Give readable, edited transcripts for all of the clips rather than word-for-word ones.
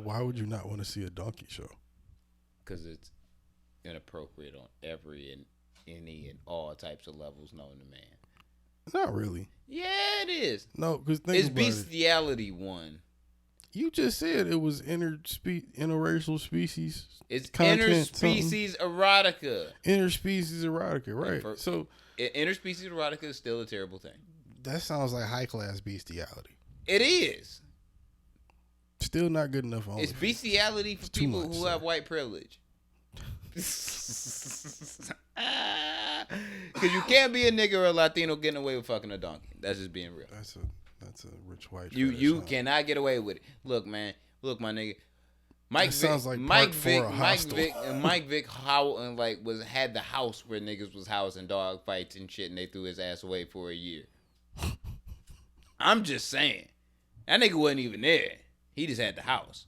Why would you not want to see a donkey show? Because it's inappropriate on every and any and all types of levels known to man. Not really. Yeah, it is. No, because It's bestiality one. You just said it was interracial species. It's content, interspecies erotica. Interspecies erotica, right? So interspecies erotica is still a terrible thing. That sounds like high class bestiality. It is. Still not good enough. It's bestiality for people who have white privilege. Because you can't be a nigga or a Latino getting away with fucking a donkey. That's just being real. That's a rich white. You cannot get away with it. Look, man. Look, my nigga. Mike Vick, sounds like Mike Vick, Mike Vick, had the house where niggas was housing dog fights and shit, and they threw his ass away for a year. I'm just saying, that nigga wasn't even there. He just had the house.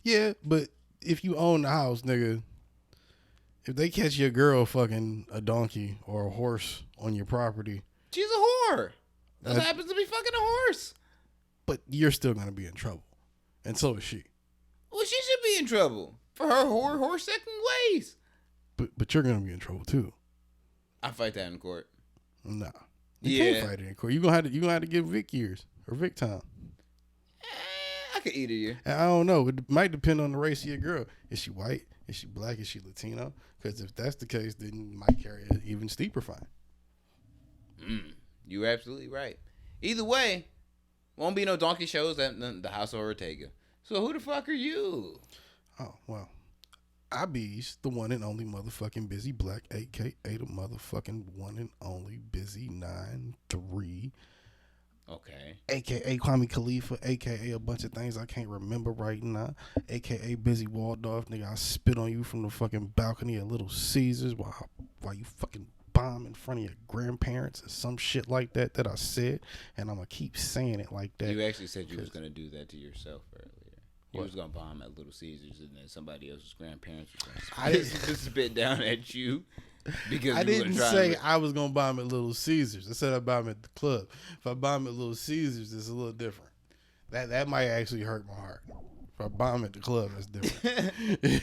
Yeah, but if you own the house, nigga, if they catch your girl fucking a donkey or a horse on your property, she's a whore. That happens to be fucking a horse. But you're still gonna be in trouble. And so is she. Well, she should be in trouble for her horse-sucking ways. But you're gonna be in trouble too. I fight that in court. Nah, you can't fight it in court. You gonna have to give Vic years or Vic time. I could eat a year. And I don't know. It might depend on the race of your girl. Is she white? Is she black? Is she Latino? Because if that's the case, then you might carry an even steeper fine. You're absolutely right. Either way, won't be no donkey shows at the House of Ortega. So who the fuck are you? Oh, well. I be's the one and only motherfucking Busy Black, a.k.a. the motherfucking one and only Busy 9-3. Okay. A.k.a. Kwame Khalifa, a.k.a. a bunch of things I can't remember right now. A.k.a. Busy Waldorf. Nigga, I spit on you from the fucking balcony at Little Caesars while you fucking bomb in front of your grandparents or some shit like that I said. And I'm going to keep saying it like that. You actually said you was going to do that to yourself earlier. You was going to bomb at Little Caesars and then somebody else's grandparents was going to spit down at you. Because I didn't say I was going to bomb at Little Caesars. I said I bomb at the club. If I bomb at Little Caesars, it's a little different. That might actually hurt my heart. If I bomb at the club, that's different.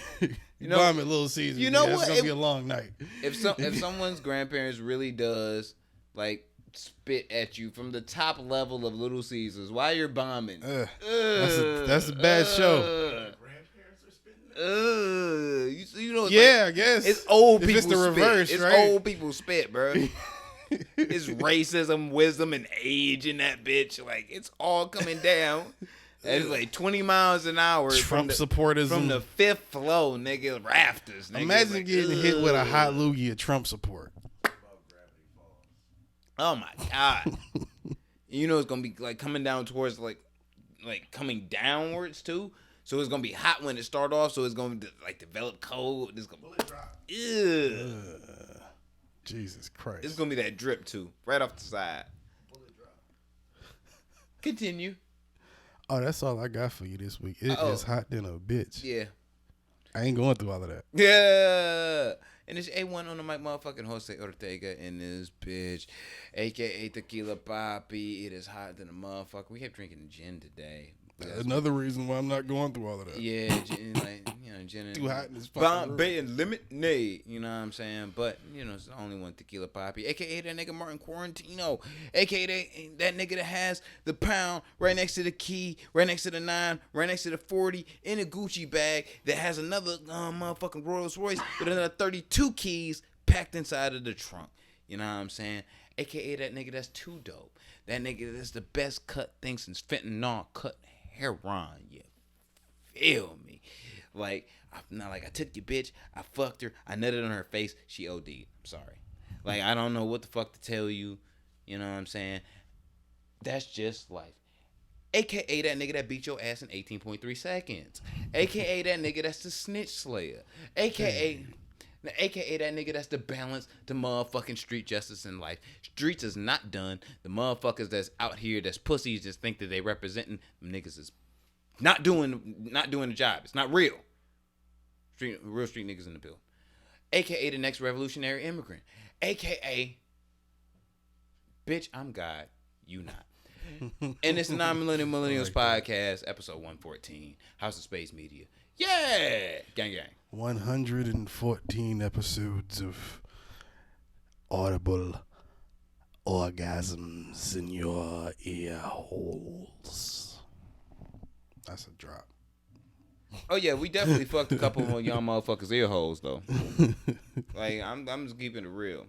Bomb at Little Caesars, you know what? It's going to be a long night. If someone's grandparents really does, like, spit at you from the top level of Little Caesars while you're bombing. That's a bad show. You know, yeah, I guess it's old people. It's the reverse, spit. Right? It's old people spit, bro. It's racism, wisdom, and age in that bitch. Like it's all coming down. And it's like 20 miles an hour. Trump supporters from the fifth floor, nigga, rafters. Nigga. Imagine like, getting hit with a hot loogie of Trump support. Oh my god! You know it's gonna be like coming down towards like coming downwards too. So it's gonna be hot when it start off. So it's gonna like develop cold. It's gonna Jesus Christ! It's gonna be that drip too, right off the side. Continue. Oh, that's all I got for you this week. It is hot than a bitch. Yeah. I ain't going through all of that. Yeah. And it's A1 on the mic, motherfucking Jose Ortega in this bitch, a.k.a. Tequila Papi. It is hot than a motherfucker. We have drinking gin today. Another reason why I'm not going through all of that. Yeah, gin, gin. Too hot in this fucking Bombay and lemonade. You know what I'm saying? But, it's the only one Tequila Papi, a.k.a. that nigga Martin Quarantino, a.k.a. that nigga that has the pound right next to the key, right next to the 9, right next to the 40, in a Gucci bag that has another motherfucking Rolls Royce with another 32 keys packed inside of the trunk. You know what I'm saying? A.k.a. that nigga that's too dope. That nigga that's the best cut thing since fentanyl cut heroin. You feel me? Like, I took your bitch, I fucked her, I nutted on her face, she OD'd. I'm sorry. Like, I don't know what the fuck to tell you. You know what I'm saying? That's just life. AKA that nigga that beat your ass in 18.3 seconds. AKA that nigga that's the snitch slayer. AKA that nigga that's the balance to motherfucking street justice in life. Streets is not done. The motherfuckers that's out here that's pussies just think that they representing them niggas is not doing the job. It's not real. Real street niggas in the building. AKA the next revolutionary immigrant. AKA bitch, I'm God, you not. And it's the Non-Millennial Millennials like Podcast, episode 114, House of Space Media. Yeah! Gang, gang. 114 episodes of audible orgasms in your ear holes. That's a drop. Oh, yeah, we definitely fucked a couple of y'all motherfuckers' ear holes, though. Like, I'm just keeping it real.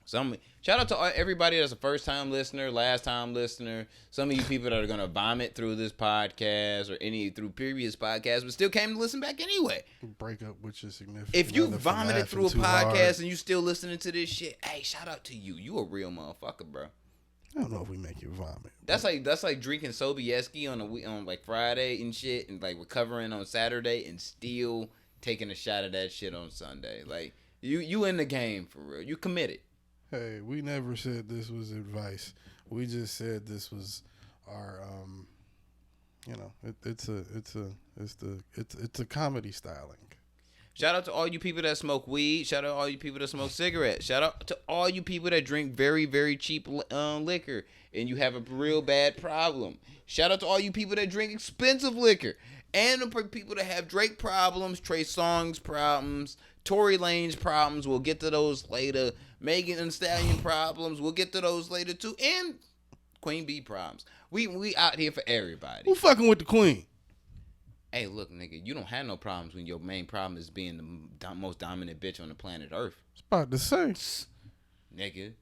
Shout out to everybody that's a first-time listener, last-time listener. Some of you people that are going to vomit through this podcast or through previous podcasts, but still came to listen back anyway. Break up with your significant If you other for vomited through a laughing too podcast hard. and you still listening to this shit, hey, shout out to you. You a real motherfucker, bro. I don't know if we make you vomit. That's like drinking Sobieski on like Friday and shit, and like recovering on Saturday and still taking a shot of that shit on Sunday. Like you in the game for real. You committed. Hey, we never said this was advice. We just said this was our, it's a comedy styling. Shout out to all you people that smoke weed. Shout out to all you people that smoke cigarettes. Shout out to all you people that drink very, very cheap liquor and you have a real bad problem. Shout out to all you people that drink expensive liquor. And the people that have Drake problems, Trey Songz problems, Tory Lanez problems. We'll get to those later. Megan Thee Stallion problems. We'll get to those later too. And Queen Bee problems. We out here for everybody. Who fucking with the queen? Hey, look, nigga, you don't have no problems when your main problem is being the most dominant bitch on the planet Earth. I was about to say. Nigga.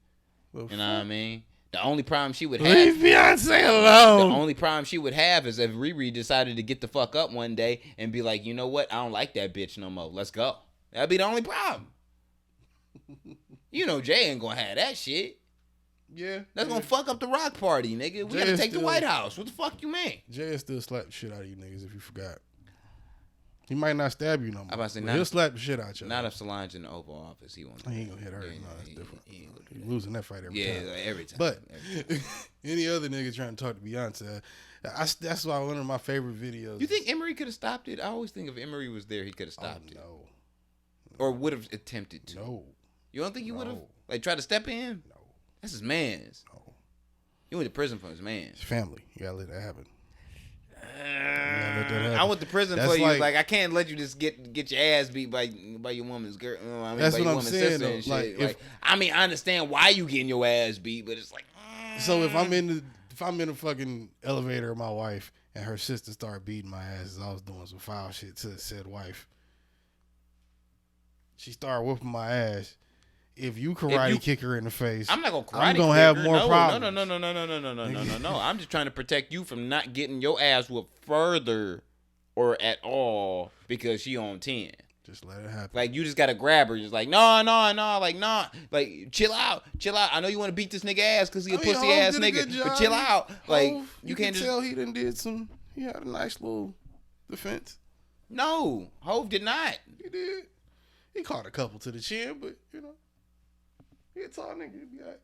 The You know what I mean? The only problem she would Leave have... Beyonce alone. The only problem she would have is if Riri decided to get the fuck up one day and be like, you know what? I don't like that bitch no more. Let's go. That'd be the only problem. You know Jay ain't gonna have that shit. Yeah. That's gonna fuck up the rock party, nigga. We Jay gotta is take the still- White House. What the fuck you mean? Jay still slap the shit out of you niggas if you forgot. He might not stab you no more. I about to say, but not he'll if- slap the shit out you. Not if Solange in the Oval Office. He won't. He ain't gonna hit her. Yeah, No, that's he- different. he ain't gonna do He's that. losing that fight every Yeah, time. like every time. But Every time. any other nigga trying to talk to Beyonce, that's why one of my favorite videos. You think Emery could have stopped it? I always think if Emery was there, he could have stopped it. No. Or would have attempted to. No. You don't think he would have? No. Like, tried to step in? No. That's his man's. No. He went to prison for his man's. It's family. You gotta let that happen. I went to prison That's for you. like- Like, I can't let you just get your ass beat by your woman's girl. I mean, That's by what your I'm woman's saying, sister though. and shit. Like, if- Like, I mean, I understand why you getting your ass beat, but it's like. So if I'm in the fucking elevator with my wife and her sister started beating my ass as I was doing some foul shit to said wife, she started whooping my ass. If you karate kick her in the face, I'm not gonna karate. I'm gonna have kick more her. problems. No. I'm just trying to protect you from not getting your ass whooped further or at all because she on 10. Just let it happen. Like, you just gotta grab her. Just like, no. Like, nah. Like, chill out. I know you want to beat this nigga ass because he a pussy ass Hov did a nigga, good but job. chill out. Like, Hov, you can't just. tell he done did some. He had a nice little defense. No, Hov did not. He did. He caught a couple to the chin, but he a tall nigga. He'd be all right.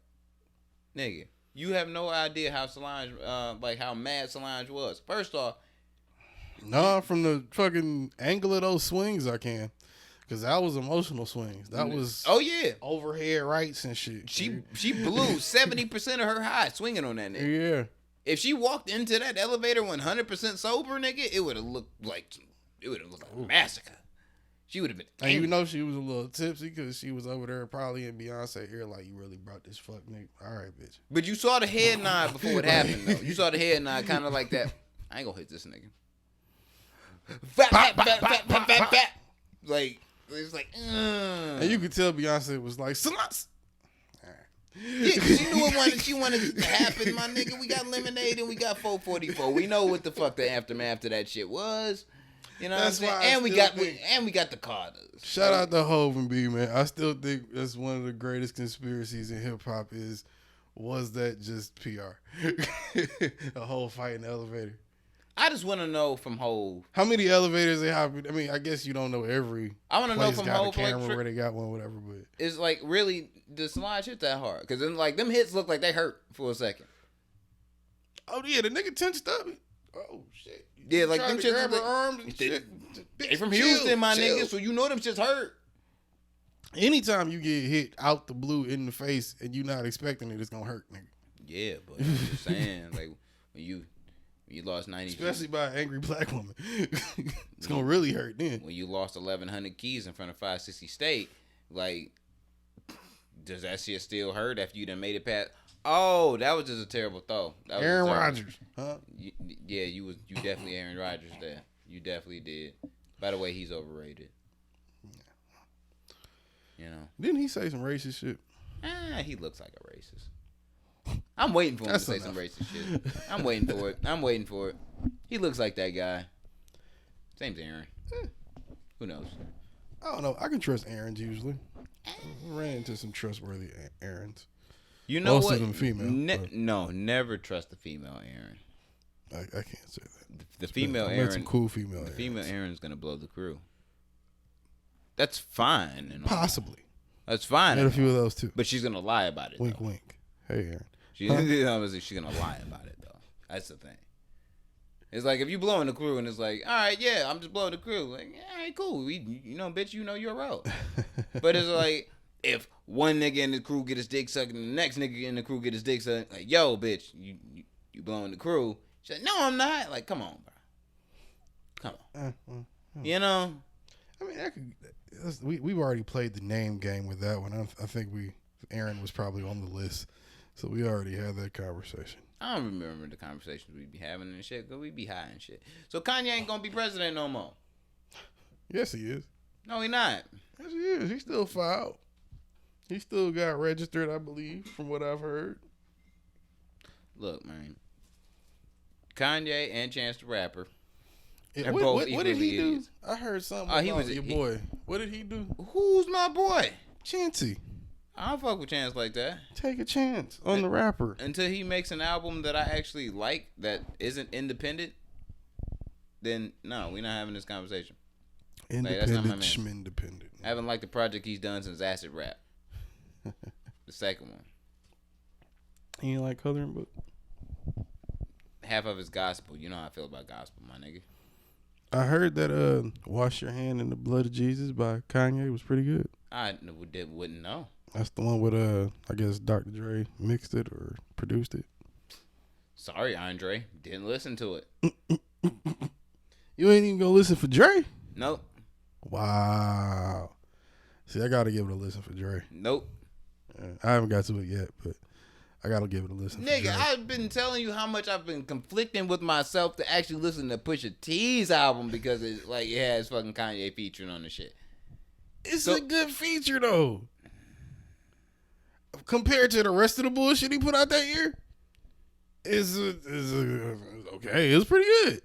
Nigga, you have no idea how Solange, how mad Solange was. First off, No, from the fucking angle of those swings, I can. Because that was emotional swings. That was oh yeah, overhead rights and shit. she blew 70% of her high swinging on that nigga. Yeah. If she walked into that elevator 100% sober, nigga, it would have looked like a massacre. She would have been. And you know she was a little tipsy because she was over there probably in Beyonce ear like, you really brought this fuck nigga. All right, bitch. But you saw the head nod before it happened, though. You saw the head nod kind of like that. I ain't gonna hit this nigga. Fat. Like, it's like, And you could tell Beyonce was like, Celeste. yeah, cause she knew she wanted it to happen, my nigga. We got Lemonade and we got 444. We know what the fuck the aftermath of that shit was. You know That's what I'm why I saying? still We got the Carters. Shout out to Hov and B, man. I still think that's one of the greatest conspiracies in hip hop was that just PR? A whole fight in the elevator. I just want to know from Hov. How many elevators they have? I mean, I guess you don't know every I want to know place from got a Hov. camera Like, where they got one, whatever. But is like really the Solange hit that hard? Because then like them hits look like they hurt for a second. oh yeah, the nigga tensed up. Oh shit. Yeah, like Tried them to shits grab was her like- arms and They- shit. They Bitch, from chill, Houston, my chill. nigga, so you know them shits hurt. Anytime you get hit out the blue in the face and you not expecting it, it's gonna hurt, nigga. Yeah, but I'm just saying, like when you lost 90, especially by an angry black woman, it's gonna really hurt then. When you lost 1,100 keys in front of 560 State, like, does that shit still hurt after you done made it past? Oh, that was just a terrible throw. That was Aaron Rodgers, huh? You definitely Aaron Rodgers there. You definitely did. By the way, he's overrated. You know. Didn't he say some racist shit? He looks like a racist. I'm waiting for him to say some racist shit. I'm waiting for it. He looks like that guy. Same's Aaron. Who knows? I don't know. I can trust Aaron's usually. I ran into some trustworthy Aarons. You know Most what? of them female. No, never trust the female Aaron. I can't say that. The female I Aaron. some cool female. The female Aaron's gonna blow the crew. That's fine. And possibly. That's fine. Had a few of those too. But she's gonna lie about it. Wink, though. wink. Hey, Aaron. She's gonna lie about it though. That's the thing. It's like if you blowing the crew and it's like, all right, yeah, I'm just blowing the crew. Like, all right, cool. Bitch, you know your role. But it's like if one nigga in the crew get his dick sucked and the next nigga in the crew get his dick sucked, like, yo, bitch, you blowing the crew. She's like, no, I'm not. Like, come on, bro. Come on. You know. I mean, we've already played the name game with that one. I think Aaron was probably on the list, so we already had that conversation. I don't remember the conversations we be having and shit, because we be high and shit. So Kanye ain't gonna be president no more. Yes, he is. No, he not. Yes, he is. He still filed. He still got registered, I believe, from what I've heard. Look, man. Kanye and Chance the Rapper. Yeah, what did he do? I heard something about your boy. What did he do? Who's my boy? Chancey. I don't fuck with Chance like that. Take a chance on the rapper. Until he makes an album that I actually like that isn't independent, then no, we're not having this conversation. Independent, schmindependent. I haven't liked the project he's done since Acid Rap. The second one. You like Coloring Book? Half of it's gospel. You know how I feel about gospel, my nigga. I heard that Wash Your Hand in the Blood of Jesus by Kanye was pretty good. I wouldn't know. That's the one with I guess Dr. Dre mixed it or produced it. Sorry, Andre. Didn't listen to it. You ain't even gonna listen for Dre? Nope. Wow. See, I gotta give it a listen for Dre. Nope. I haven't got to it yet, but I gotta give it a listen. Nigga, I've been telling you how much I've been conflicting with myself to actually listen to Pusha T's album because it has fucking Kanye featuring on the shit. It's a good feature though. Compared to the rest of the bullshit he put out that year, it's okay. It was pretty good.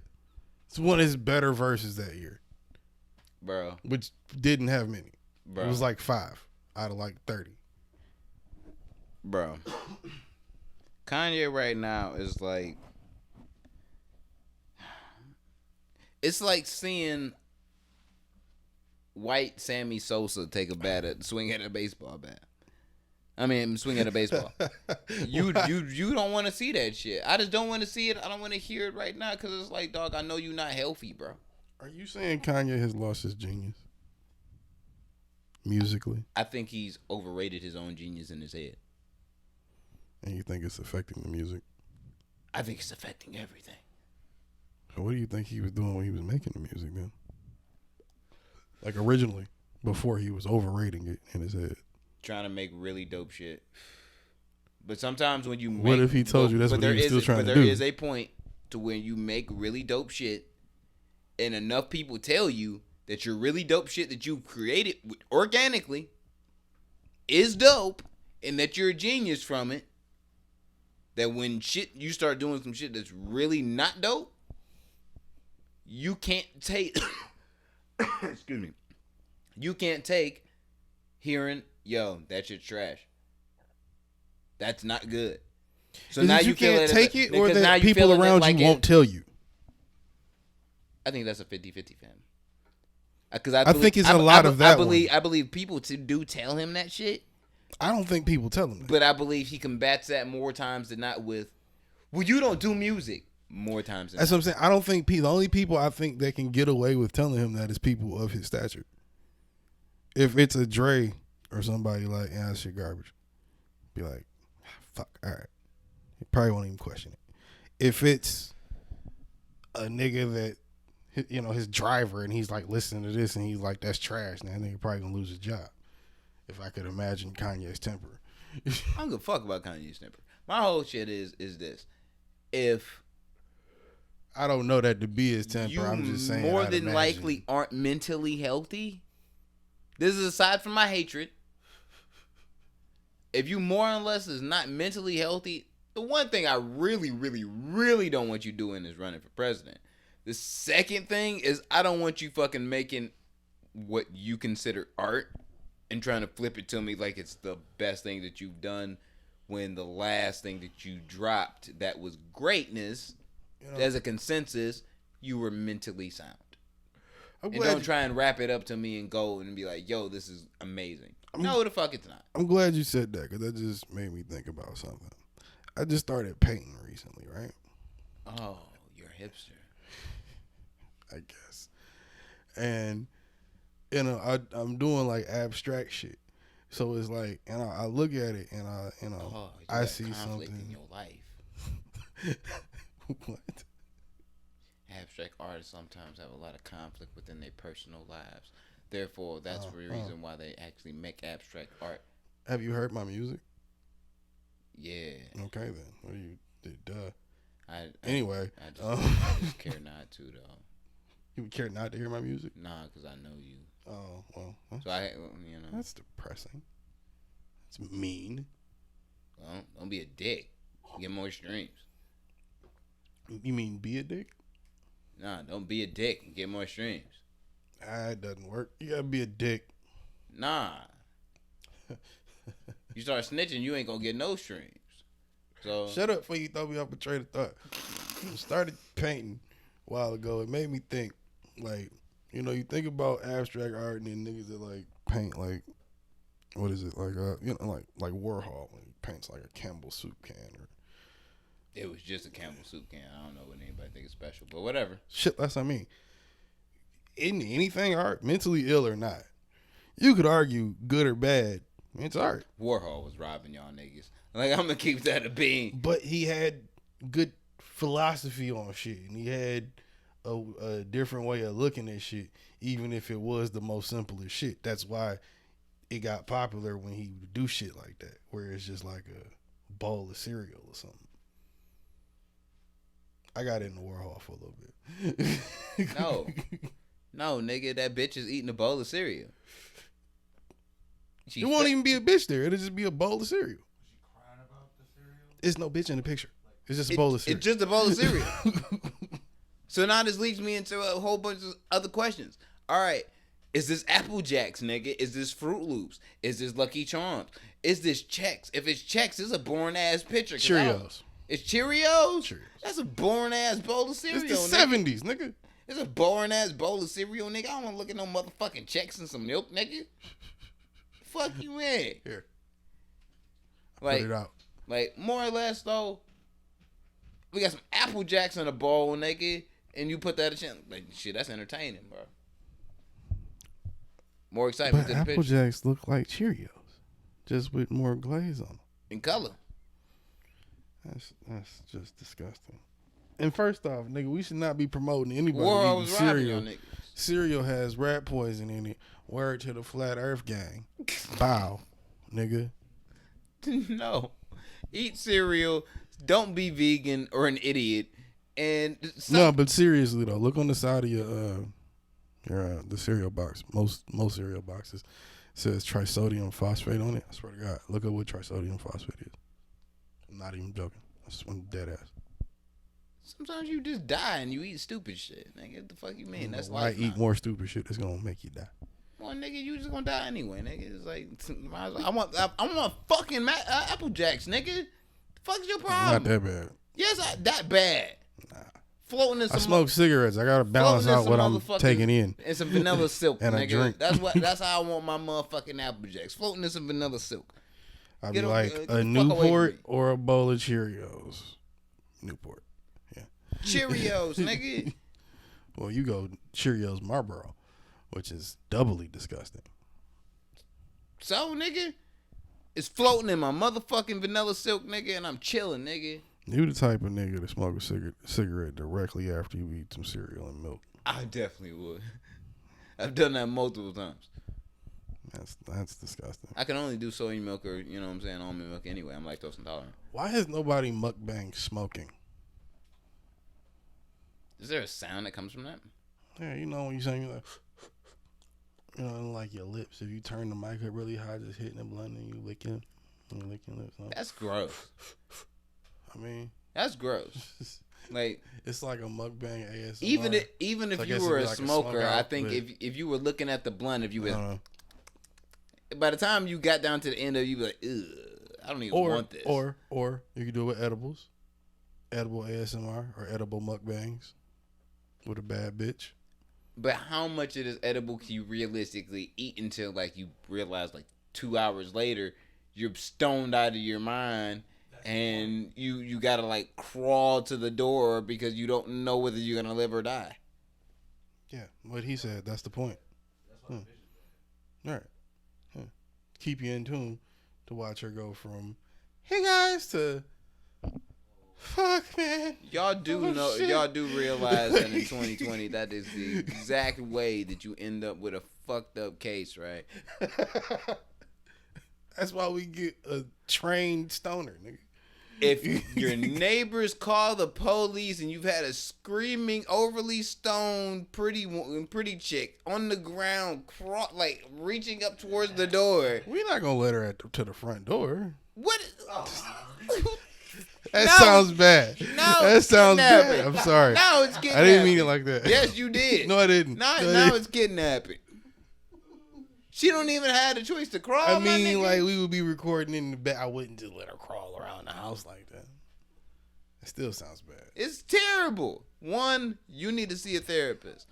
It's one of his better verses that year, bro. Which didn't have many. Bro. It was like 5 out of like 30. Bro. Kanye right now is like, it's like seeing white Sammy Sosa take a swing at a baseball bat. I mean, swing at a baseball. You don't want to see that shit. I just don't want to see it. I don't want to hear it right now because it's like, dog, I know you're not healthy, bro. Are you saying Kanye has lost his genius musically? I think he's overrated his own genius in his head. And you think it's affecting the music? I think it's affecting everything. So what do you think he was doing when he was making the music then? Like originally, before he was overrating it in his head. Trying to make really dope shit. But sometimes when you make... What if he told you that's what he was still trying to do? But there is a point to when you make really dope shit and enough people tell you that your really dope shit that you created organically is dope and that you're a genius from it, that when you start doing some shit that's really not dope, you can't take... excuse me. You can't take hearing, yo, that shit's trash. That's not good. So now you can't take it, or that people around you won't tell you. I think that's a 50-50, fam. Because I think it's a lot of that. I believe people do tell him that shit. I don't think people tell him that. But I believe he combats that more times than not with, well, you don't do music more times than That's what I'm saying. I don't think the only people I think that can get away with telling him that is people of his stature. If it's a Dre or somebody like, yeah, that shit garbage, be like, fuck, all right. He probably won't even question it. If it's a nigga that, you know, his driver, and he's like listening to this and he's like, that's trash, now that nigga probably gonna lose his job. If I could imagine Kanye's temper. I don't give a fuck about Kanye's temper. My whole shit is this. If I don't know that to be his temper, you I'm just saying more I'd than imagine. likely aren't mentally healthy, this is aside from my hatred. If you more or less is not mentally healthy, the one thing I really, really, really don't want you doing is running for president. The second thing is I don't want you fucking making what you consider art and trying to flip it to me like it's the best thing that you've done when the last thing that you dropped that was greatness, you know, as a consensus, you were mentally sound. And don't try and wrap it up to me and go and be like, yo, this is amazing. No, the fuck it's not. I'm glad you said that, because that just made me think about something. I just started painting recently, right? Oh, you're a hipster. I guess. And, you know, I'm doing like abstract shit. So it's like, and I look at it and I see something in your life. What? Abstract artists sometimes have a lot of conflict within their personal lives. Therefore, that's the reason why they actually make abstract art. Have you heard my music? Yeah. Okay then. What do you did? Duh. I just care not to though. You would care not to hear my music? Nah, because I know you. Oh well. So That's depressing. That's mean. Well, don't be a dick. Get more streams. You mean be a dick? Nah, don't be a dick and get more streams. It doesn't work. You gotta be a dick. Nah. You start snitching, you ain't gonna get no streams. So shut up before you throw me off a train of thought. I started painting a while ago. It made me think, like, you know, you think about abstract art and then niggas that like paint like, what is it, like you know, like Warhol when he paints like a Campbell soup can, or it was just a Campbell soup can. I don't know what anybody think is special, but whatever. Shit, that's what I mean. In anything art, mentally ill or not, you could argue good or bad. It's art. Warhol was robbing y'all niggas. Like, I'm gonna keep that a bean. But he had good philosophy on shit, and he had a different way of looking at shit, even if it was the most simplest shit. That's why it got popular when he would do shit like that, where it's just like a bowl of cereal or something. I got into Warhol for a little bit. No, nigga, that bitch is eating a bowl of cereal. It won't even be a bitch there. It'll just be a bowl of cereal. Was she crying about the cereal? It's no bitch in the picture. It's just a bowl of cereal. It's just a bowl of cereal. So now this leads me into a whole bunch of other questions. All right, is this Apple Jacks, nigga? Is this Fruit Loops? Is this Lucky Charms? Is this Chex? If it's Chex, it's a boring ass picture. Cheerios. It's Cheerios? Cheerios. That's a boring ass bowl of cereal. It's the 70s, nigga. It's a boring ass bowl of cereal, nigga. I don't want to look at no motherfucking Chex and some milk, nigga. Fuck you in. Here. Like, put it out. Like, more or less, though, we got some Apple Jacks in a bowl, nigga, and you put that in. Like, shit, that's entertaining, bro. More excitement But to the Apple picture. Jacks look like Cheerios, just with more glaze on them. In color. That's just disgusting. And first off, nigga, we should not be promoting anybody War eating was robbing cereal. y'all niggas. Cereal has rat poison in it. Word to the Flat Earth Gang. Bow, nigga. No. Eat cereal. Don't be vegan or an idiot. And No, but seriously though, look on the side of your the cereal box. Most cereal boxes says trisodium phosphate on it. I swear to God, look up what trisodium phosphate is. I'm not even joking. I'm dead ass. sometimes you just die and you eat stupid shit. Nigga, what the fuck you mean? That's why life. eat more stupid shit that's gonna make you die. Well, nigga, you just gonna die anyway, nigga. It's like, I want fucking Apple Jacks, nigga. The fuck's your problem? Not that bad. Yes, that bad. Nah. Floating in some I smoke cigarettes. I gotta balance out what I'm taking in. And some vanilla silk, And nigga. a drink. That's how I want my motherfucking Apple Jacks. Floating in some vanilla silk. I'd Get be a- like get a the fuck away from Newport me. or a bowl of Cheerios. Newport. Yeah. Cheerios, nigga. Well, you go Cheerios Marlboro, which is doubly disgusting. So, nigga, it's floating in my motherfucking vanilla silk, nigga, and I'm chilling, nigga. You the type of nigga to smoke a cigarette directly after you eat some cereal and milk. I definitely would. I've done that multiple times. That's disgusting. I can only do soy milk or, you know what I'm saying, almond milk anyway. I'm lactose intolerant. Why has nobody mukbang smoking? Is there a sound that comes from that? Yeah, you know when you saying like, you know, like your lips. If you turn the mic up really high, just hitting the blunt and you licking lips. Huh? That's gross. I mean, That's gross. Like, it's like a mukbang ASMR. Even if So I you guess were it'd a be like a smoker, smoke I out, think but- if you were looking at the blunt, if you I was, don't know. by the time you got down to the end of it, you'd be like, ugh, I don't even want this. Or you could do it with edibles, edible ASMR or edible mukbangs with a bad bitch. But how much of this edible can you realistically eat until like you realize like 2 hours later you're stoned out of your mind and you gotta like crawl to the door because you don't know whether you're gonna live or die. Yeah, what he said. That's the point. All right. Yeah. Keep you in tune to watch her go from, hey guys, to, fuck man. Y'all do Oh, know, shit. y'all do realize that in 2020 that is the exact way that you end up with a fucked up case, right? That's why we get a trained stoner, nigga. If your neighbors call the police and you've had a screaming, overly stoned, pretty chick on the ground, like reaching up towards the door, We're not gonna let her to the front door. what? That No. sounds bad. No, That sounds kidnapping. bad. I'm sorry. Now it's kidnapping. I didn't mean it like that. Yes, you did. No, I didn't. Now No, I didn't. it's kidnapping. She don't even have the choice to crawl. I my mean, nigga. like, we would be recording in the back. I wouldn't just let her crawl around the house like that. It still sounds bad. It's terrible. One, you need to see a therapist.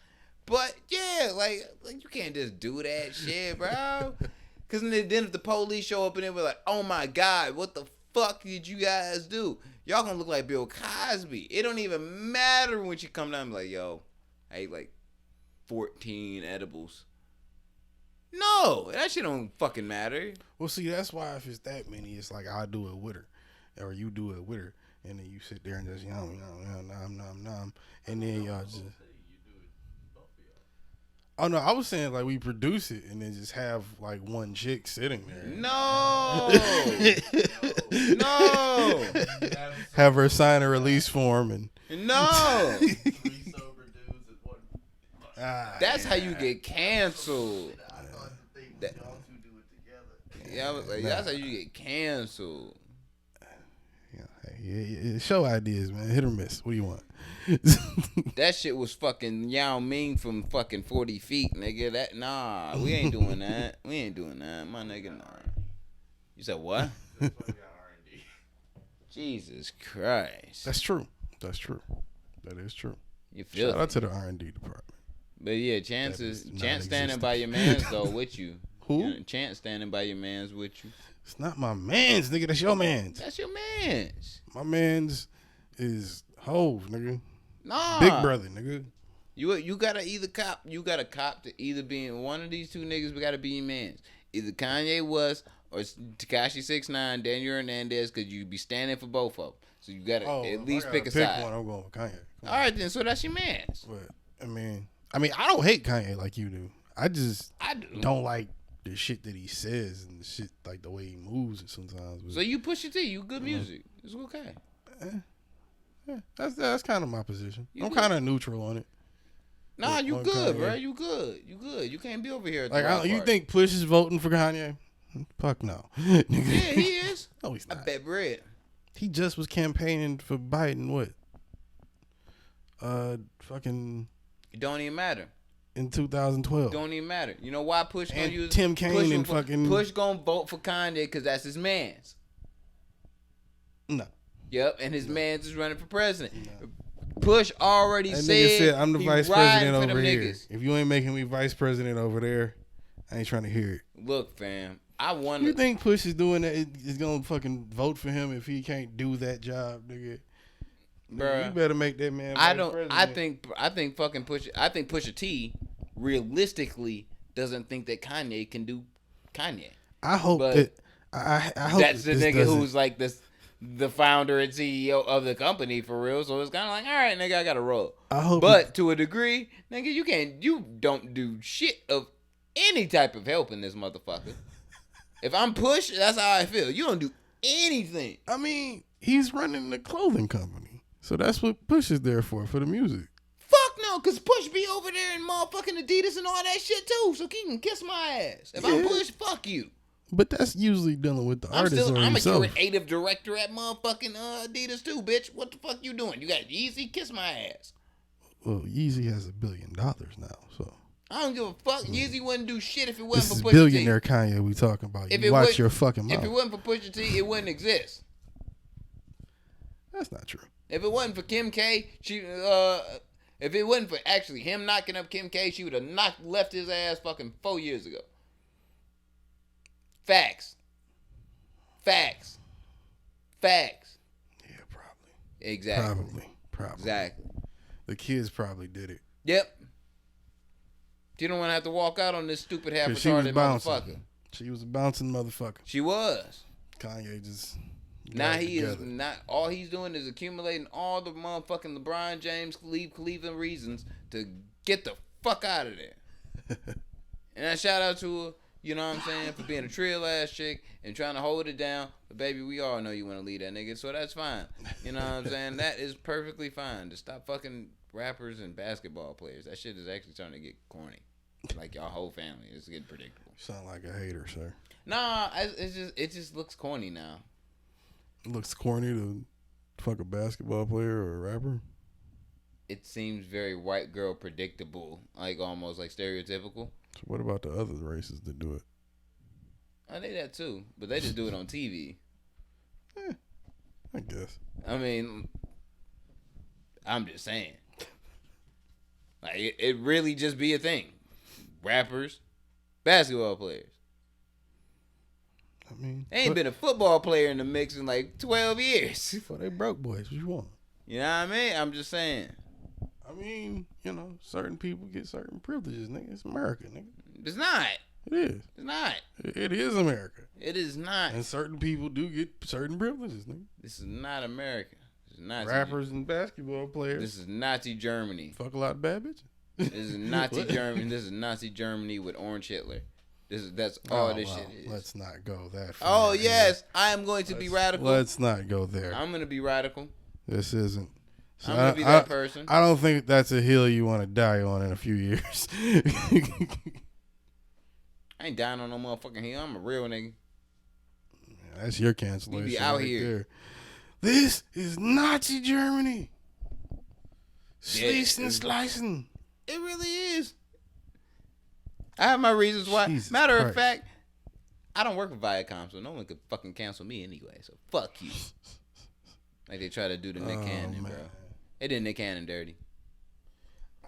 But yeah, like you can't just do that shit, bro. Cause then if the police show up and they were like, "Oh my God, what the fuck did you guys do?" Y'all gonna look like Bill Cosby. It don't even matter when she come down and be like, "Yo, I ate like 14 edibles." No, that shit don't fucking matter. Well, see, that's why if it's that many, it's like I do it with her, or you do it with her, and then you sit there and just nom, and then y'all just. Oh no, I was saying like we produce it and then just have like one chick sitting there. No, no, Have her sign a release form and. no. Three sober dudes and one. That's how you get canceled. I thought the thing was That- y'all two do it together. Yeah, I was like, that's how you get canceled. Yeah, show ideas, man. Hit or miss. What do you want? That shit was fucking Yao Ming from fucking 40 feet, nigga. We ain't doing that. We ain't doing that, my nigga. Nah. You said what? That's why we got R&D. Jesus Christ. That's true. That's true. That is true. You feel Shout out to the R&D department. But yeah, Chance is standing by your non-existent. mans though with you. Who? You know, Chance standing by your mans with you. It's not my man's, nigga. That's your man's. That's your mans. My man's is Hove, nigga. Nah. Big brother, nigga. You gotta cop to either being one of these two niggas. We gotta be your mans. Either Kanye West or Tekashi 6ix9ine, Daniel Hernandez, because you be standing for both of them. So you gotta at least I pick a gotta side. one. I'm going with Kanye. All right then, so that's your mans. But I mean, I don't hate Kanye like you do. I just I do. don't like the shit that he says and the shit like the way he moves sometimes. But, So you push it to you good music. It's okay. yeah, that's kind of my position. You I'm good. kind of neutral on it. Nah, you on good, Kanye. bro. You good. You good. You can't be over here. At the Like, rock you party. think Push is voting for Kanye? Fuck no. Yeah, he is. No, he's I not. bet bread. He just was campaigning for Biden. What? Fucking It don't even matter. in 2012. Don't even matter. You know why Push gonna And use Tim Kaine Push and gonna- fucking- Push gonna vote for Kanye because that's his man's. No. Yep, and his man's is running for president. Push already That said, nigga said, I'm the he vice riding president for over them here. niggas. If you ain't making me vice president over there, I ain't trying to hear it. Look, fam, I You wonder. think Push is doing that? Is gonna fucking vote for him if he can't do that job, nigga? Bruh. You better make that man. I vice don't. President. I think fucking Push. I think Pusha T realistically doesn't think that Kanye can do Kanye. I hope but that. I hope That's the this nigga doesn't- who's like this the founder and CEO of the company for real. So it's kind of like, all right, nigga, I got to roll. I hope. But to a degree, nigga, you don't do shit of any type of help in this motherfucker. If I'm Push, that's how I feel. You don't do anything. I mean, he's running the clothing company, so that's what Push is there for the music. Fuck no, cause Push be over there in motherfucking Adidas and all that shit too. So he can kiss my ass. If I'm Yeah. Push, fuck you. But that's usually dealing with the artist or I'm himself. a creative director at motherfucking Adidas too, bitch. What the fuck you doing? You got Yeezy, kiss my ass. Well, Yeezy has $1 billion now, so I don't give a fuck. Yeezy wouldn't do shit if it this wasn't is for Pusha billionaire Kanye we talking about. If You it watch would- your fucking T. If mouth. it wasn't for Pusha T, it wouldn't exist. That's not true. If it wasn't for Kim K, if it wasn't for actually him knocking up Kim K, she would have left his ass fucking 4 years ago. Facts. Facts. Facts. Yeah, probably. Exactly. Probably. Exactly. The kids probably did it. Yep. You don't want to have to walk out on this stupid half 'Cause she was retarded bouncing. motherfucker. She was a bouncing motherfucker. She was. Kanye just Now got it he is together. not. All he's doing is accumulating all the motherfucking LeBron James, Cleveland reasons to get the fuck out of there. And I shout out to her, you know what I'm saying, for being a trill ass chick and trying to hold it down. But baby, we all know you want to leave that nigga, so that's fine. You know what I'm saying? That is perfectly fine. To stop fucking rappers and basketball players. That shit is actually starting to get corny. Like y'all whole family, it's getting predictable. Sound like a hater, sir. Nah, it just looks corny now. It looks corny to fuck a basketball player or a rapper. It seems very white girl predictable, like almost like stereotypical. So what about the other races that do it? I think that too, but they just do it on TV. I guess. I mean, I'm just saying, like it really just be a thing. Rappers, basketball players. I mean, There ain't been a football player in the mix in like 12 years. well, they broke boys. What you want? You know what I mean? I'm just saying. I mean, certain people get certain privileges, nigga. It's America, nigga. It's not. It is. It's not. It is America. It is not. And certain people do get certain privileges, nigga. This is not America. This is Nazi. Rappers and basketball players. This is Nazi Germany. Fuck a lot of bad bitches. This is Nazi What? Germany. This is Nazi Germany with Orange Hitler. That's all this shit is. Let's not go that far. Oh yes, I am going to be radical. Let's not go there. I'm going to be radical. This isn't. So I'm going to be that person. I don't think that's a hill you want to die on in a few years. I ain't dying on no motherfucking hill. I'm a real nigga. That's your cancellation. We be out right here. there. This is Nazi Germany. Slicing, slicing. It really is. I have my reasons why. Jesus Matter of Christ. fact, I don't work for Viacom, so no one could fucking cancel me anyway. So fuck you. Like they try to do to Nick Cannon, bro. They did Nick Cannon dirty.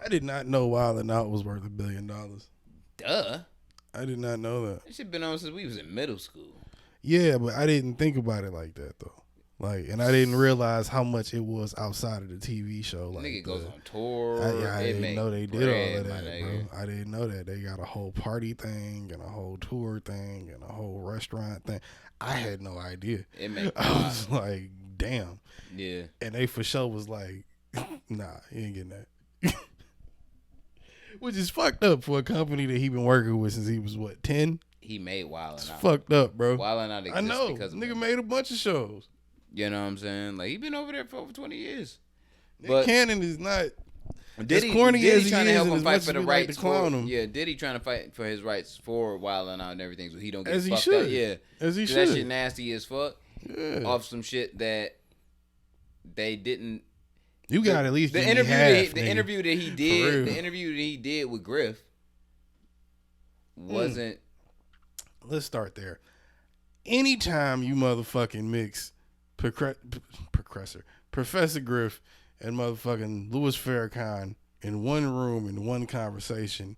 I did not know Wild 'N Out was worth $1 billion. Duh. I did not know that. That shit been on since we was in middle school. Yeah, but I didn't think about it like that though. Like, and I didn't realize how much it was outside of the TV show. Like, Nigga goes on tour. I They didn't make know they did bread, all of my that, nigga. bro. I didn't know that. They got a whole party thing and a whole tour thing and a whole restaurant thing. I had no idea. It make I was like, damn. yeah. And they for sure was like, nah, he ain't getting that. Which is fucked up for a company that he been working with since he was, what, 10? He made Wild It's 'N Out. fucked up, bro. Wild 'N Out I exists know. because of Nigga him. made a bunch of shows. You know what I'm saying? Like he been over there for over 20 years. Nick But Cannon is not. Diddy, corny Diddy as he trying to is help and him as fight much for as the we like rights to clown for him. yeah. Diddy trying to fight for his rights for Wild 'N Out and everything, so he don't get As he fucked should. up. Yeah, As he 'Cause that should. shit nasty as fuck. Yeah. Off some shit that they didn't. You got at least the give me interview. half, The nigga. interview that he real. did. The interview that he did with Griff wasn't. Let's start there. Anytime you motherfucking mix Professor Griff and motherfucking Louis Farrakhan in one room in one conversation,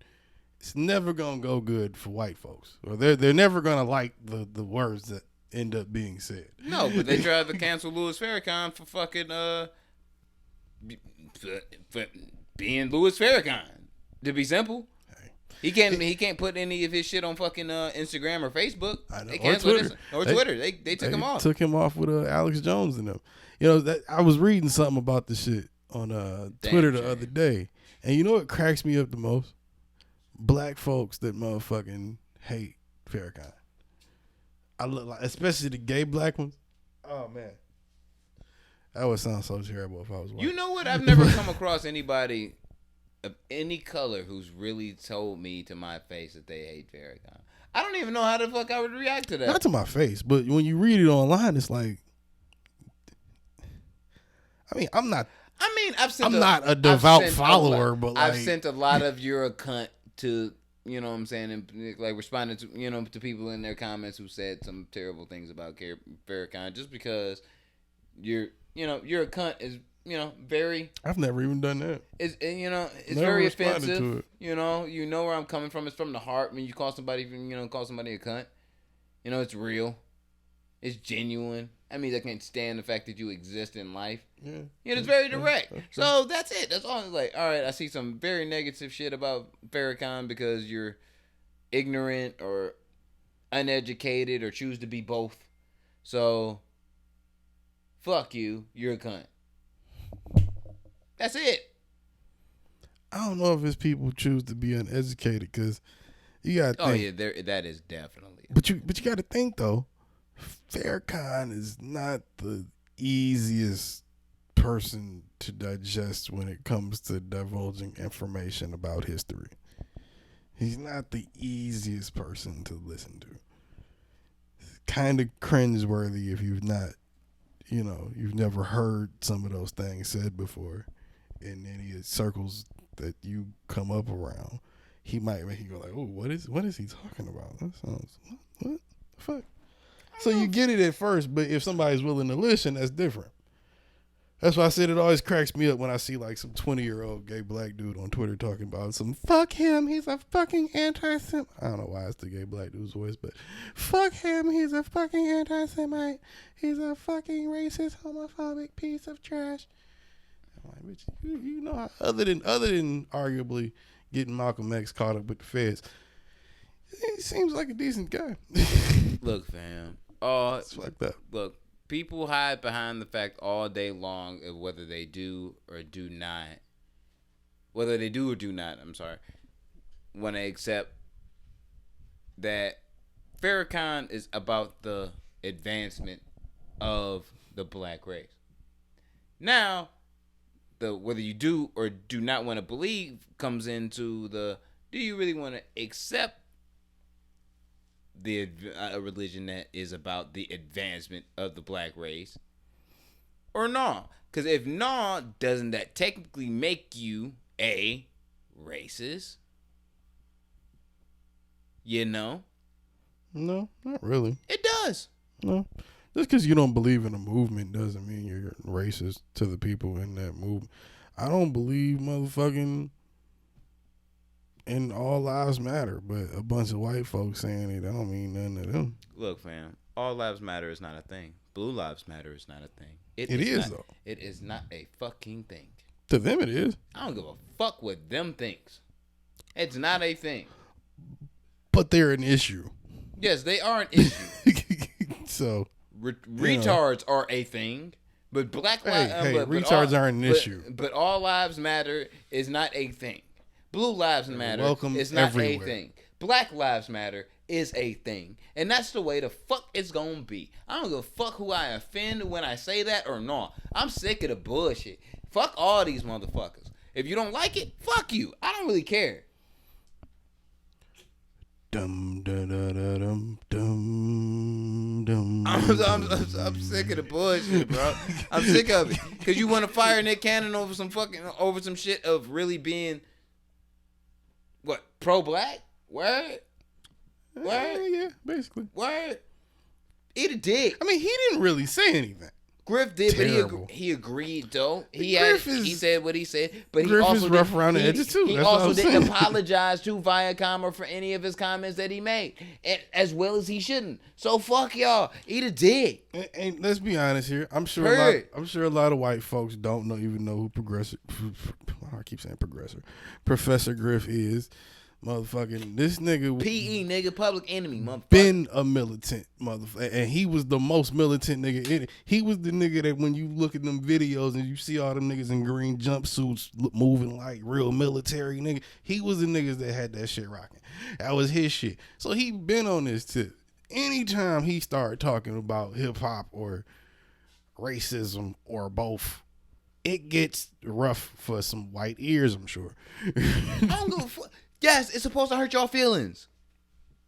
it's never gonna go good for white folks. Or they're never gonna like the words that end up being said. No, but they tried to cancel Louis Farrakhan for fucking for being Louis Farrakhan. To be simple. He can't put any of his shit on fucking Instagram or Facebook. I know. They Or canceled Twitter. this. Or Twitter. They took him off. Took him off with Alex Jones and them. You know, that I was reading something about the shit on Twitter the other day, and you know what cracks me up the most? Black folks that motherfucking hate Farrakhan. I look like, especially the gay black ones. Oh man, that would sound so terrible if I was white. You know what? I've never come across anybody of any color who's really told me to my face that they hate Farrakhan. I don't even know how the fuck I would react to that. Not to my face, but when you read it online, it's like, I mean, I'm not not a devout follower, but like, I've sent a lot of "you're a cunt" to, you know what I'm saying, and like responding to, you know, to people in their comments who said some terrible things about Farrakhan, just because you're a cunt is, you know, very. I've never even done that. It's, you know, it's Never very responded offensive. to it. You know where I'm coming from. It's from the heart. When you call somebody a cunt, you know, it's real. It's genuine. I mean, I can't stand the fact that you exist in life. Yeah, You know, it's very direct. that's true. So that's it. That's all. It's like, all right, I see some very negative shit about Farrakhan because you're ignorant or uneducated or choose to be both. So, fuck you. You're a cunt. That's it. I don't know if it's people choose to be uneducated because you got. Oh yeah, that is definitely. But you got to think though, Farrakhan is not the easiest person to digest when it comes to divulging information about history. He's not the easiest person to listen to. It's kind of cringeworthy if you've not, you know, you've never heard some of those things said before in any circles that you come up around. He might make you go like, "Oh, what is he talking about? That sounds what the fuck." So you get it at first, but if somebody's willing to listen, that's different. That's why I said it always cracks me up when I see like some 20-year-old gay black dude on Twitter talking about some fuck him, he's a fucking anti-Semite. I don't know why it's the gay black dude's voice, but fuck him, he's a fucking anti-Semite. He's a fucking racist, homophobic piece of trash. I'm like, bitch, you know how, other than arguably getting Malcolm X caught up with the feds, he seems like a decent guy. Look, fam. It's fucked up. Look, people hide behind the fact all day long of whether they do or do not. Whether they do or do not, I'm sorry, want to accept that Farrakhan is about the advancement of the black race. Now, whether you do or do not want to believe comes into the, do you really want to accept a religion that is about the advancement of the black race or no? Because if no, doesn't that technically make you a racist? You know? No, not really. It does. No. Just because you don't believe in a movement doesn't mean you're racist to the people in that movement. I don't believe motherfucking in all lives matter, but a bunch of white folks saying it, I don't mean nothing to them. Look, fam, all lives matter is not a thing. Blue lives matter is not a thing. It is, though. It is not a fucking thing. To them it is. I don't give a fuck what them thinks. It's not a thing. But they're an issue. Yes, they are an issue. So retards are a thing, but black lives. retards aren't an issue. But all lives matter is not a thing. Blue lives matter is not everywhere. a thing. Black lives matter is a thing, and that's the way the fuck it's gonna be. I don't give a fuck who I offend when I say that or not. I'm sick of the bullshit. Fuck all these motherfuckers. If you don't like it, fuck you. I don't really care. Dum da da da dum dum dum. I'm sick of the bullshit, bro. I'm sick of it. Cause you want to fire Nick Cannon over some shit of really being what, pro-black? Word? Yeah, basically. Word? Eat a dick. I mean, he didn't really say anything. Griff did, Terrible. but he agreed though. He said what he said, but Griff he also is rough around the edges too. He That's what also I'm didn't saying. apologize to Viacom or for any of his comments that he made, and as well as he shouldn't. So fuck y'all. Eat a dick. And let's be honest here. I'm sure a lot of white folks don't even know who I keep saying Professor Griff is. Motherfucking this nigga PE, nigga, public enemy, motherfucker. been a militant motherfucker, and he was the most militant nigga in it. He was the nigga that when you look at them videos and you see all them niggas in green jumpsuits moving like real military nigga, he was the niggas that had that shit rocking. That was his shit. So he been on this tip. Anytime he started talking about hip hop or racism or both, it gets rough for some white ears, I'm sure. I don't give a fuck. Yes, it's supposed to hurt y'all feelings.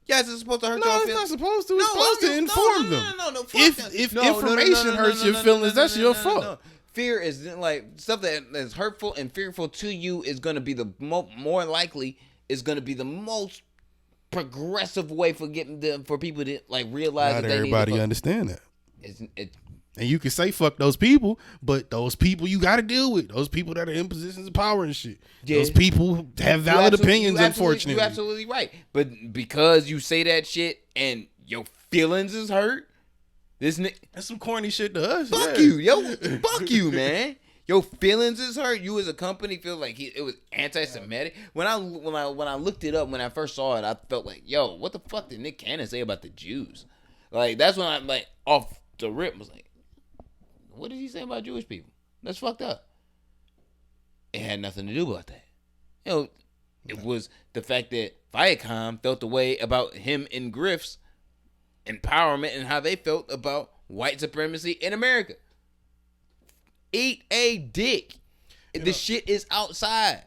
Yes, it's supposed to hurt y'all No, it's feelings. not supposed to. It's supposed to inform them. No, fuck that. If No, information hurts your feelings, that's your fault. Fear is like stuff that is hurtful and fearful to you is going to be the more likely is going to be the most progressive way for getting them for people to like realize Not that they everybody need to understand that. it's And you can say fuck those people, but those people you got to deal with. Those people that are in positions of power and shit. Yeah. Those people have valid opinions, unfortunately. You're absolutely right. But because you say that shit and your feelings is hurt, this nigga, That's some corny shit to us. fuck yeah. you, yo, fuck you, man. Your feelings is hurt. You as a company feel like it was anti-Semitic. When I looked it up when I first saw it, I felt like, yo, what the fuck did Nick Cannon say about the Jews? Like that's when I'm like off the rip was like, what did he say about Jewish people? That's fucked up. It had nothing to do about that. You know, it was the fact that Viacom felt the way about him and Griff's empowerment and how they felt about white supremacy in America. Eat a dick. The shit is outside.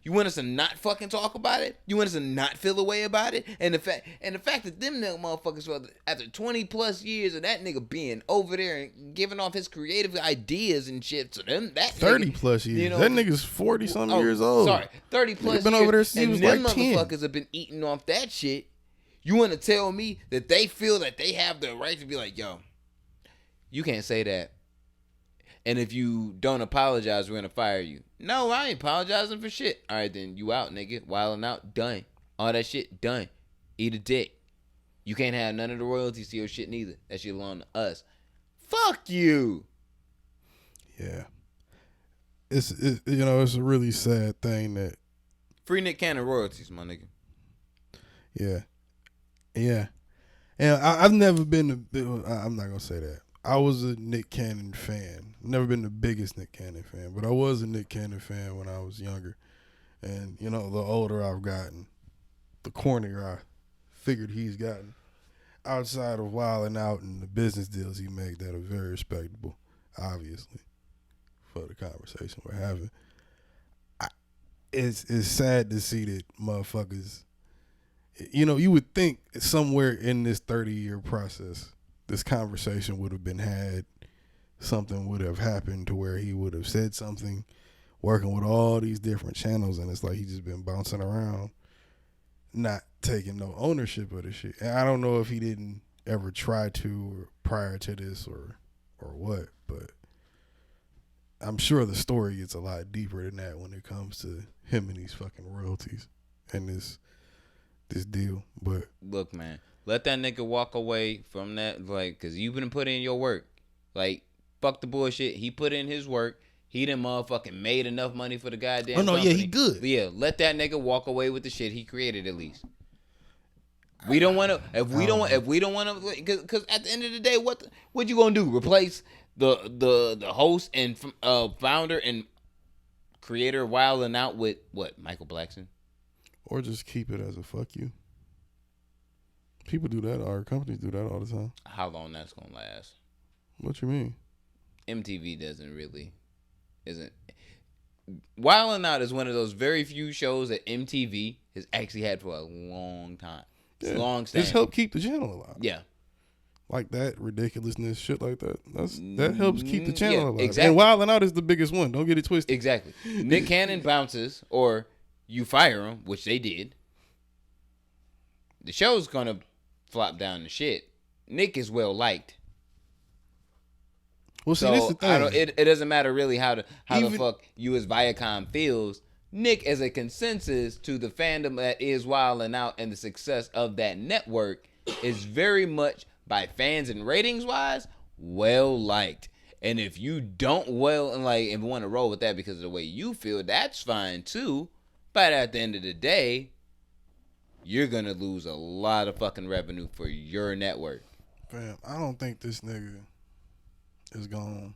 You want us to not fucking talk about it? You want us to not feel a way about it? And the fact that them motherfuckers, after 20 plus years of that nigga being over there and giving off his creative ideas and shit to them, that 30 nigga, plus years. you know, that nigga's 40 something years old. Sorry, 30 plus been years. over there since he was and them like 10. motherfuckers have been eating off that shit. You want to tell me that they feel that they have the right to be like, yo, you can't say that. And if you don't apologize, we're going to fire you. No, I ain't apologizing for shit. All right, then you out, nigga. Wilding out, done. All that shit, done. Eat a dick. You can't have none of the royalties to your shit neither. That shit belong to us. Fuck you. Yeah. It's you know, it's a really sad thing that Free Nick Cannon royalties, my nigga. yeah. Yeah. And I've never been I'm not going to say that. I was a Nick Cannon fan. Never been the biggest Nick Cannon fan, but I was a Nick Cannon fan when I was younger. And, you know, the older I've gotten, the cornier I figured he's gotten. Outside of wilding out and the business deals he made that are very respectable, obviously, for the conversation we're having. It's sad to see that motherfuckers, you know, you would think somewhere in this 30-year process, this conversation would have been had, something would have happened to where he would have said something, working with all these different channels, and it's like he's just been bouncing around, not taking no ownership of the shit. And I don't know if he didn't ever try to or prior to this or what, but I'm sure the story gets a lot deeper than that when it comes to him and these fucking royalties and this deal. But look, man, let that nigga walk away from that, like, cause you've been putting in your work. Like, fuck the bullshit. He put in his work. He done motherfucking made enough money for the goddamn no, company. yeah, he good. But yeah, let that nigga walk away with the shit he created at least. We don't want to. If we don't want to, because at the end of the day, what you gonna do? Replace the host and founder and creator of Wild 'N Out with what? Michael Blackson? Or just keep it as a fuck you. People do that. Our companies do that all the time. How long that's gonna last? What you mean? MTV isn't. Wild 'N Out is one of those very few shows that MTV has actually had for a long time. It's long standing. Just help keep the channel alive. Yeah. Like that ridiculousness, shit like that. That helps keep the channel Yeah, alive. exactly. And Wild 'N Out is the biggest one. Don't get it twisted. Exactly. Nick Cannon bounces, or you fire him, which they did. The show's gonna flop down to shit. Nick is well liked. Well, see, So this is the thing. it doesn't matter really how the Even- fuck you as Viacom feels. Nick, as a consensus to the fandom that is Wild 'N Out and the success of that network, is very much by fans and ratings wise well liked. And if you don't and want to roll with that because of the way you feel, that's fine too. But at the end of the day, you're gonna lose a lot of fucking revenue for your network. Fam, I don't think this nigga is going.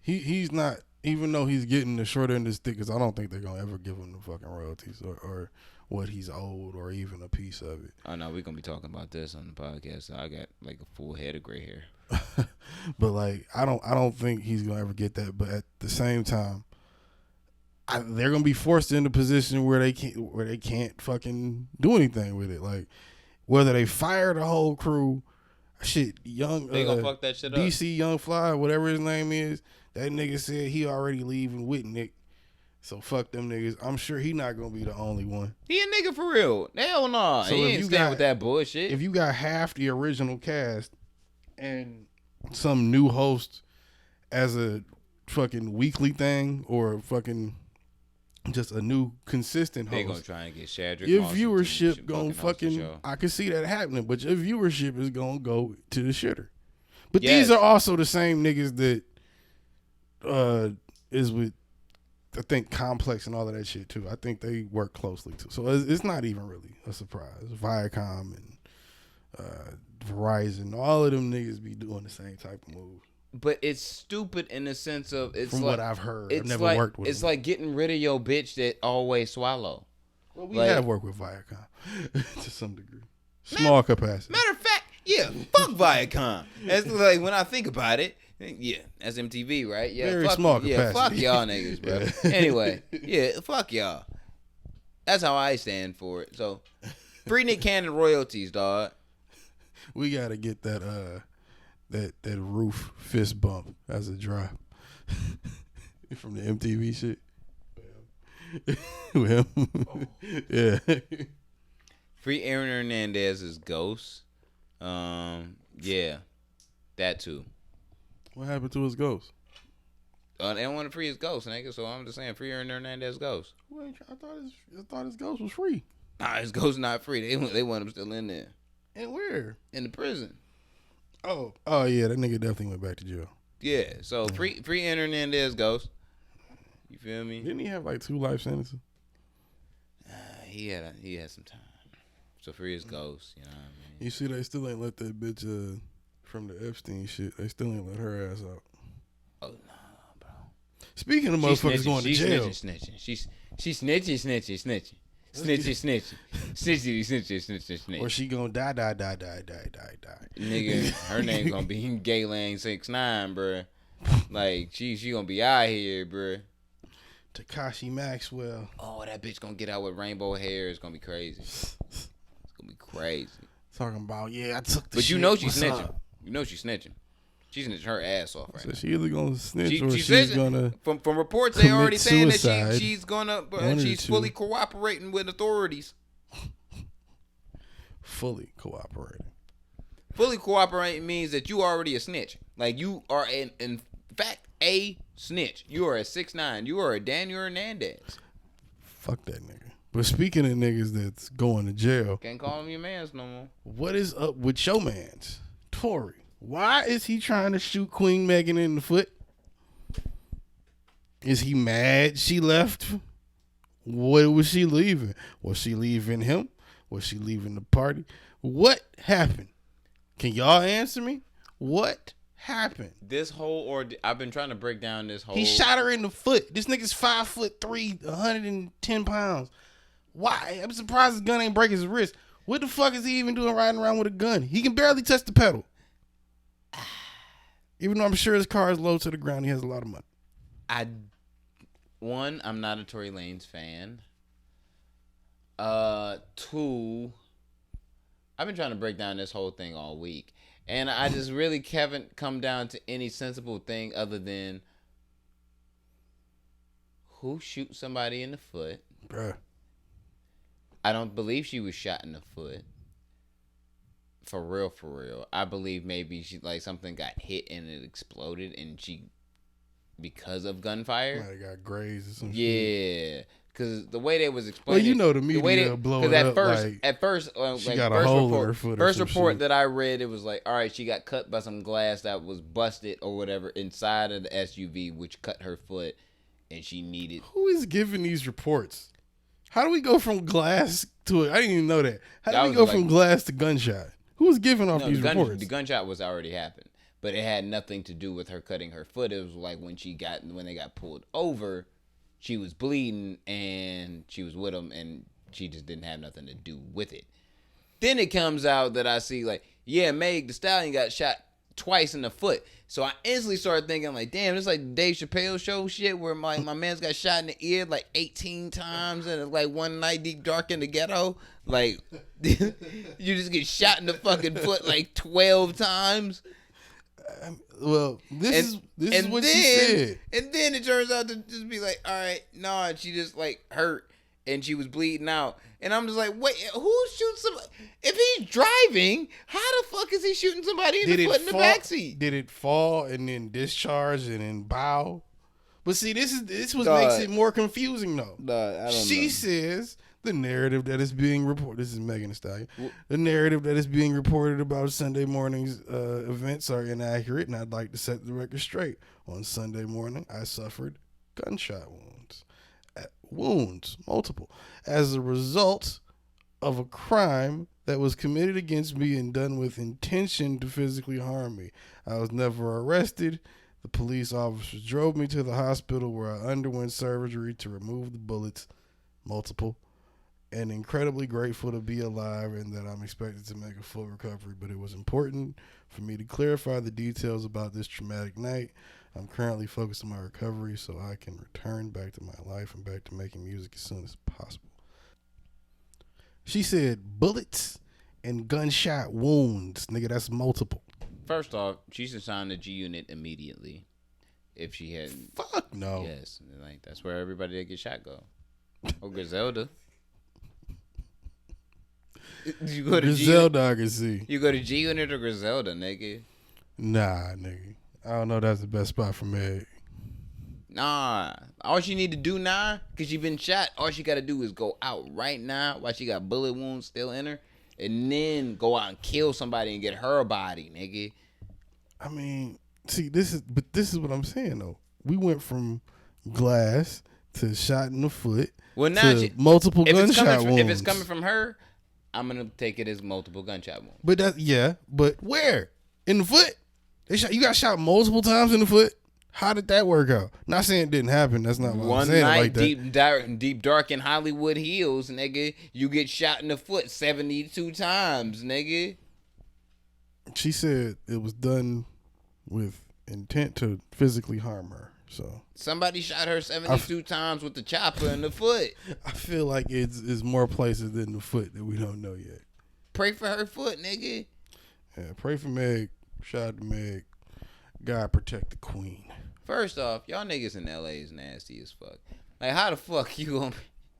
He's not. Even though he's getting the short end of the stick, because I don't think they're gonna ever give him the fucking royalties or what he's owed or even a piece of it. Oh no, we're gonna be talking about this on the podcast. So I got like a full head of gray hair. But like, I don't think he's gonna ever get that. But at the same time, they're gonna be forced into a position where they can't fucking do anything with it. Like whether they fire the whole crew, shit, young They gonna fuck that shit up. DC Young Fly, whatever his name is. That nigga said he already leaving with Nick. So fuck them niggas. I'm sure he not gonna be the only one. He a nigga for real. Hell no. So He if ain't you stand got- with that bullshit. If you got half the original cast and some new host as a fucking weekly thing or fucking just a new consistent They gonna host, try and get Shadrick. your Washington viewership to gonna host the fucking, show. I can see that happening, but your viewership is gonna go to the shitter. But Yes. these are also the same niggas that is with, I think, Complex and all of that shit too. I think they work closely too. So it's not even really a surprise. Viacom and Verizon, all of them niggas be doing the same type of moves. But it's stupid in the sense of it's From like, what I've heard, it's I've never like, worked with It's them. like getting rid of your bitch that always swallow. Well, we like- have worked with Viacom to some degree, small capacity. Matter of fact, yeah, fuck Viacom. That's like when I think about it. Yeah, that's MTV, right? Yeah, Very fuck, small yeah, fuck capacity. y'all niggas, bro. Yeah. Anyway, yeah, fuck y'all. That's how I stand for it. So, free Nick Cannon royalties, dog. We gotta get that that roof fist bump as a drop from the MTV shit. Well, yeah. Free Aaron Hernandez's Ghost. Yeah, that too. What happened to his ghost? They don't want to free his Ghost, nigga. So I'm just saying, free Aaron Hernandez Ghost. Wait, I thought his ghost was free. Nah, his Ghost not free. They want him still in there And where? in the prison. Oh yeah, that nigga definitely went back to jail. Yeah, so free Aaron Hernandez Ghost. You feel me? Didn't he have like 2 life sentences? He had some time. So free his Ghost. You know what I mean? You see, they still ain't let that bitch from the Epstein shit. They still ain't let her ass out. Oh no, bro. Speaking of motherfuckers going to jail, Snitching. She's snitching. Snitching. or she gonna die. Nigga, her name gonna be Gaylang 6ix9ine, bruh. Like she gonna be out here, bruh. Takashi Maxwell. Oh, that bitch gonna get out with rainbow hair. It's gonna be crazy. It's gonna be crazy. Talking about, yeah, I took the But shit. you know she's What's snitching. up? You know she's snitching. She's snitching her ass off right So now. she either gonna snitch She or she's says gonna. from reports they already commit saying suicide. that she's gonna One of the she's two. fully cooperating with authorities. Fully cooperating. Fully cooperating means that you already a snitch. Like you are in fact a snitch. You are a 6ix9ine. You are a Daniel Hernandez. Fuck that nigga. But speaking of niggas that's going to jail, Can't call him your mans no more. what is up with your mans, Tory? Why is he trying to shoot Queen Megan in the foot? Is he mad she left? What was she leaving? Was she leaving him? Was she leaving the party? What happened? Can y'all answer me? What happened? This whole I've been trying to break down this whole. He shot her in the foot. This nigga's 5'3", 110 pounds. Why? I'm surprised his gun ain't break his wrist. What the fuck is he even doing riding around with a gun? He can barely touch the pedal. Even though I'm sure his car is low to the ground, he has a lot of money. I'm not a Tory Lanez fan. 2, I've been trying to break down this whole thing all week. And I just really haven't come down to any sensible thing other than who shoots somebody in the foot. Bruh. I don't believe she was shot in the foot. For real. I believe maybe she like something got hit and it exploded and she because of gunfire. Might have got grazed or some shit. Yeah. Because the way they was Well, explaining, you know the media blow it up at first, she like, got a first hole in report, her foot or First some report shit. that I read, it was like, all right, she got cut by some glass that was busted or whatever inside of the SUV, which cut her foot, and she needed. Who is giving these reports? How do we go from glass to it. I didn't even know that. How That did we was go like- from glass to gunshot? Who was giving off No, these reports? the gunshot was already happened, but it had nothing to do with her cutting her foot. It was like when they got pulled over, she was bleeding and she was with him, and she just didn't have nothing to do with it. Then it comes out that I see like, yeah, Meg the Stallion got shot twice in the foot. So I instantly started thinking like, damn, it's like Dave Chappelle show shit where my man's got shot in the ear like 18 times and like one night deep dark in the ghetto. Like you just get shot in the fucking foot like 12 times. Well, this is what she said. And then it turns out to just be like, all right, nah, she just like hurt and she was bleeding out. And I'm just like, wait, who shoots somebody? If he's driving, how the fuck is he shooting somebody in the foot in the backseat? Did it fall and then discharge and then bow? But see, this what Dog. makes it more confusing though. I don't She know. says the narrative that is being reported. This is Megan Thee Stallion. The narrative that is being reported about Sunday morning's events are inaccurate, and I'd like to set the record straight. On Sunday morning, I suffered gunshot wounds, multiple, as a result of a crime that was committed against me and done with intention to physically harm me. I was never arrested. The police officers drove me to the hospital where I underwent surgery to remove the bullets, multiple, and incredibly grateful to be alive and that I'm expected to make a full recovery. But it was important for me to clarify the details about this traumatic night. I'm currently focused on my recovery so I can return back to my life and back to making music as soon as possible. She said bullets and gunshot wounds. Nigga, that's multiple. First off, she should sign the G Unit immediately. If she hadn't. Fuck no. Yes. Like, that's where everybody that gets shot go. Or Griselda. You go to Griselda, I can see. You go to G Unit or Griselda, nigga. Nah, nigga. I don't know if that's the best spot for Meg. Nah. All she need to do now, because she been shot, all she got to do is go out right now while she got bullet wounds still in her, and then go out and kill somebody and get her body, nigga. I mean, see, this is what I'm saying, though. We went from glass to shot in the foot Well, now to multiple gunshot wounds. if it's coming from her, I'm going to take it as multiple gunshot wounds. But where? In the foot? You got shot multiple times in the foot? How did that work out? Not saying it didn't happen. That's not what I'm One saying. night, Like that. deep dark in Hollywood Hills, nigga, you get shot in the foot 72 times, nigga. She said it was done with intent to physically harm her. So Somebody shot her 72 times with the chopper in the foot. I feel like it's more places than the foot that we don't know yet. Pray for her foot, nigga. Yeah, pray for Meg. Shout out to Meg. God protect the queen. First off, y'all niggas in LA is nasty as fuck. Like, how the fuck you gonna...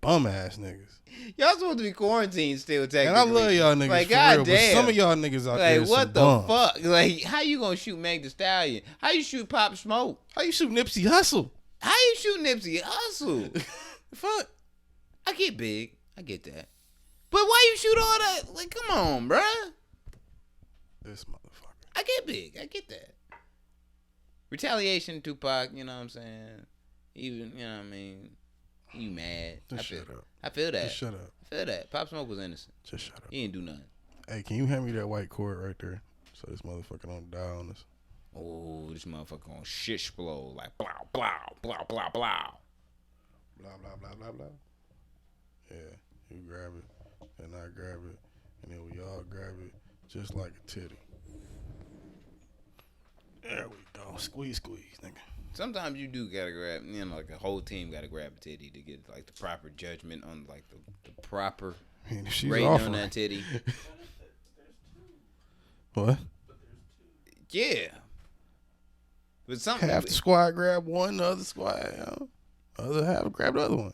Bum ass niggas. Y'all supposed to be quarantined still, technically. And I love y'all niggas like, for real, but goddamn. some of y'all niggas out there Like, some what the bums. fuck? Like, how you gonna shoot Meg the Stallion? How you shoot Pop Smoke? How you shoot Nipsey Hussle? How you shoot Nipsey Hussle? Fuck. I get big. I get that. But why you shoot all that? Like, come on, bruh. This motherfucker. I get big. I get that. Retaliation, Tupac, you know what I'm saying? Even, you know what I mean? You mad. Just shut up. I feel that. Just shut up. I feel that. Pop Smoke was innocent. Just shut up. He didn't do nothing. Hey, can you hand me that white cord right there? So this motherfucker don't die on us. Oh, this motherfucker on shit explode. Like, blah, blah, blah, blah, blah. Blah, blah, blah, blah, blah. Yeah, you grab it, and I grab it, and then we all grab it just like a titty. There we go. Squeeze, squeeze, nigga. Sometimes you do gotta grab, you know, like a whole team gotta grab a titty to get like the proper judgment on like the proper I mean, if she's rating on offering. that titty. What? Yeah. But something Half the squad grab one, the other squad, other half grab the other one.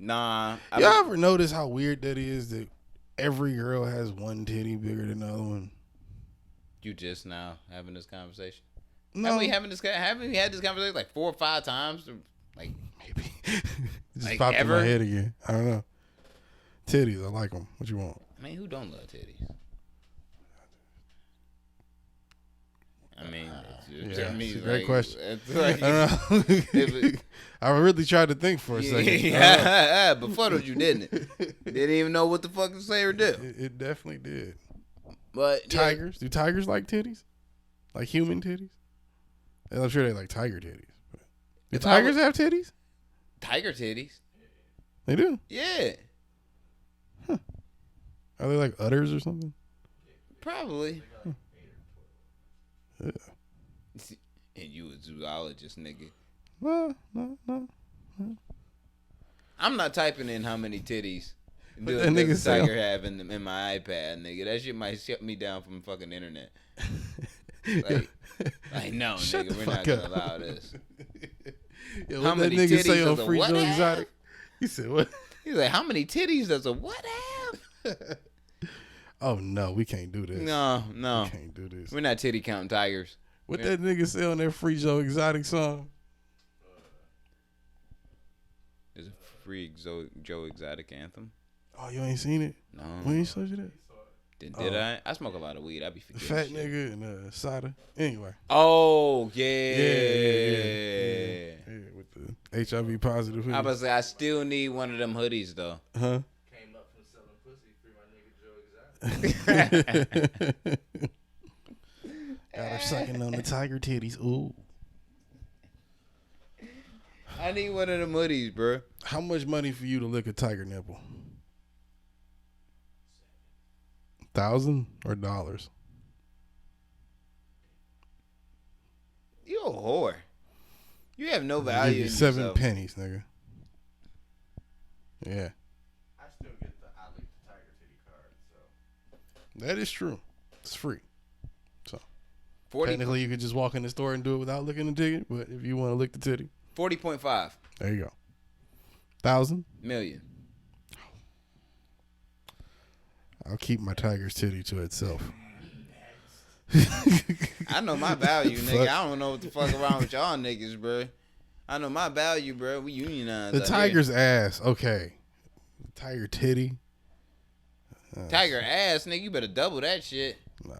Nah. Y'all ever notice how weird that is that every girl has one titty bigger than the other one? You just now having this conversation? No, Haven't we had this conversation like 4 or 5 times? Like maybe. It just Like popped in ever? my head again. I don't know. Titties, I like them. What you want? I mean, who don't love titties? I mean, Yeah, to me, it's a great like, question. it's like, I don't know. it- I really tried to think for a second. yeah, before you didn't. Didn't even know what the fuck to say or do. It definitely did. But yeah, Tigers? Do tigers like titties? Like human titties? And I'm sure they like tiger titties. But do If I tigers have titties? tiger titties. They do. Yeah, Are they like udders or something? probably. Yeah. And you a zoologist, nigga. No. I'm not typing in how many titties What does that nigga the say? tiger have in my iPad, nigga. That shit might shut me down from fucking internet. Like no, Shut nigga, the we're fuck not gonna up. allow this. Yo, How what that many nigga say titties on does a Free what Joe have? Exotic? He said what? He's like, how many titties does a what have? Oh no, we can't do this. No, We can't do this. we're not titty counting tigers. What that nigga say on that Free Joe Exotic song? There's a free Joe Exotic anthem. Oh, you ain't seen it? No, We ain't showed you that? did I? I smoke a lot of weed. I be The forgetting. fat shit. nigga and Sada. Anyway. Oh yeah. Yeah, with the HIV positive. I was say I still need one of them hoodies though. Huh? Came up from selling pussy, free my nigga Joe Exotic. Got her sucking on the tiger titties. Ooh. I need one of them hoodies, bro. How much money for you to lick a tiger nipple? 1,000 or dollars? You a whore. You have no I'll value give you in 7 yourself. pennies, nigga. Yeah, I still get the I Leak the Tiger titty card, so. that is true. It's free. 40, Technically, you could just walk in the store and do it without licking the ticket. But if you want to lick the titty, 40.5 there you go. 1,000. million. I'll keep my tiger's titty to itself. I know my value, nigga. Fuck. I don't know what the fuck around with y'all niggas, bro. I know my value, bro. We unionized. The out tiger's ass, okay. Tiger titty. here. Tiger ass, nigga. You better double that shit. Nah.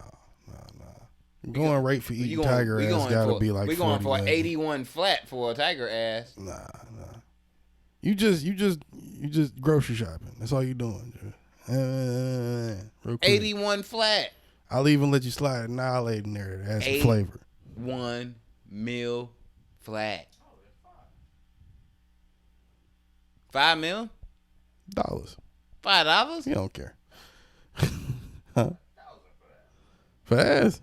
Going rate for We eating going- tiger we ass going gotta for- be like we going 40 for million. 81 flat for a tiger ass. Nah. You just grocery shopping. That's all you doing. Real quick. 81 flat. I'll even let you slide Annihilate in there to add some flavor. 1 mil flat. 5 mil? Dollars. $5? You don't care. Huh? For ass.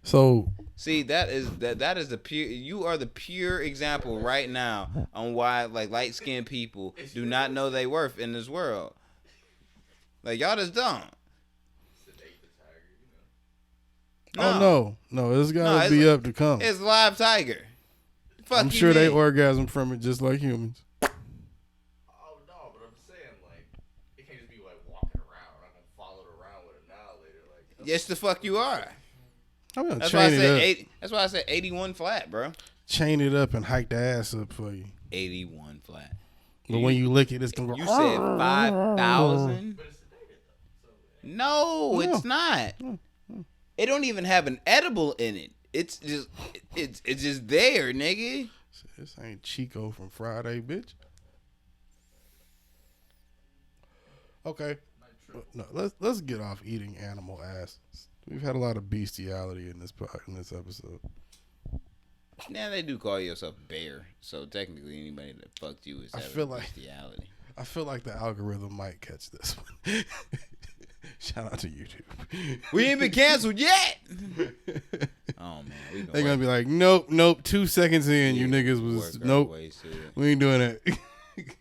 So See, that is the pure. You are the pure example right now on why like light skinned people do not know their worth in this world. Like y'all just don't. no, it's gotta No, be it's- up to come. It's live tiger. Fuck I'm you sure they mean? orgasm from it just like humans. Oh no, but I'm saying like it can't just be like walking around. I'm gonna follow it around with Annihilator. Like Yes, the fuck you are. I'm gonna That's why I chain it said up. 8. That's why I said 81 flat, bro. Chain it up and hike the ass up for you. 81 flat. But when you lick it, it's gonna go. You said 5,000. but it's sedated though. So No, it's not. It don't even have an edible in it. It's just there, nigga. This ain't Chico from Friday, bitch. Okay, no, let's get off eating animal asses. We've had a lot of bestiality in this episode. Now they do call yourself bear, so technically anybody that fucked you is I having feel like- bestiality. I feel like the algorithm might catch this one. Shout out to YouTube. We ain't been canceled yet. Oh man, we been They're gonna be like, nope. 2 seconds in, you Yeah, niggas work was our nope. ways to it. We ain't doing that.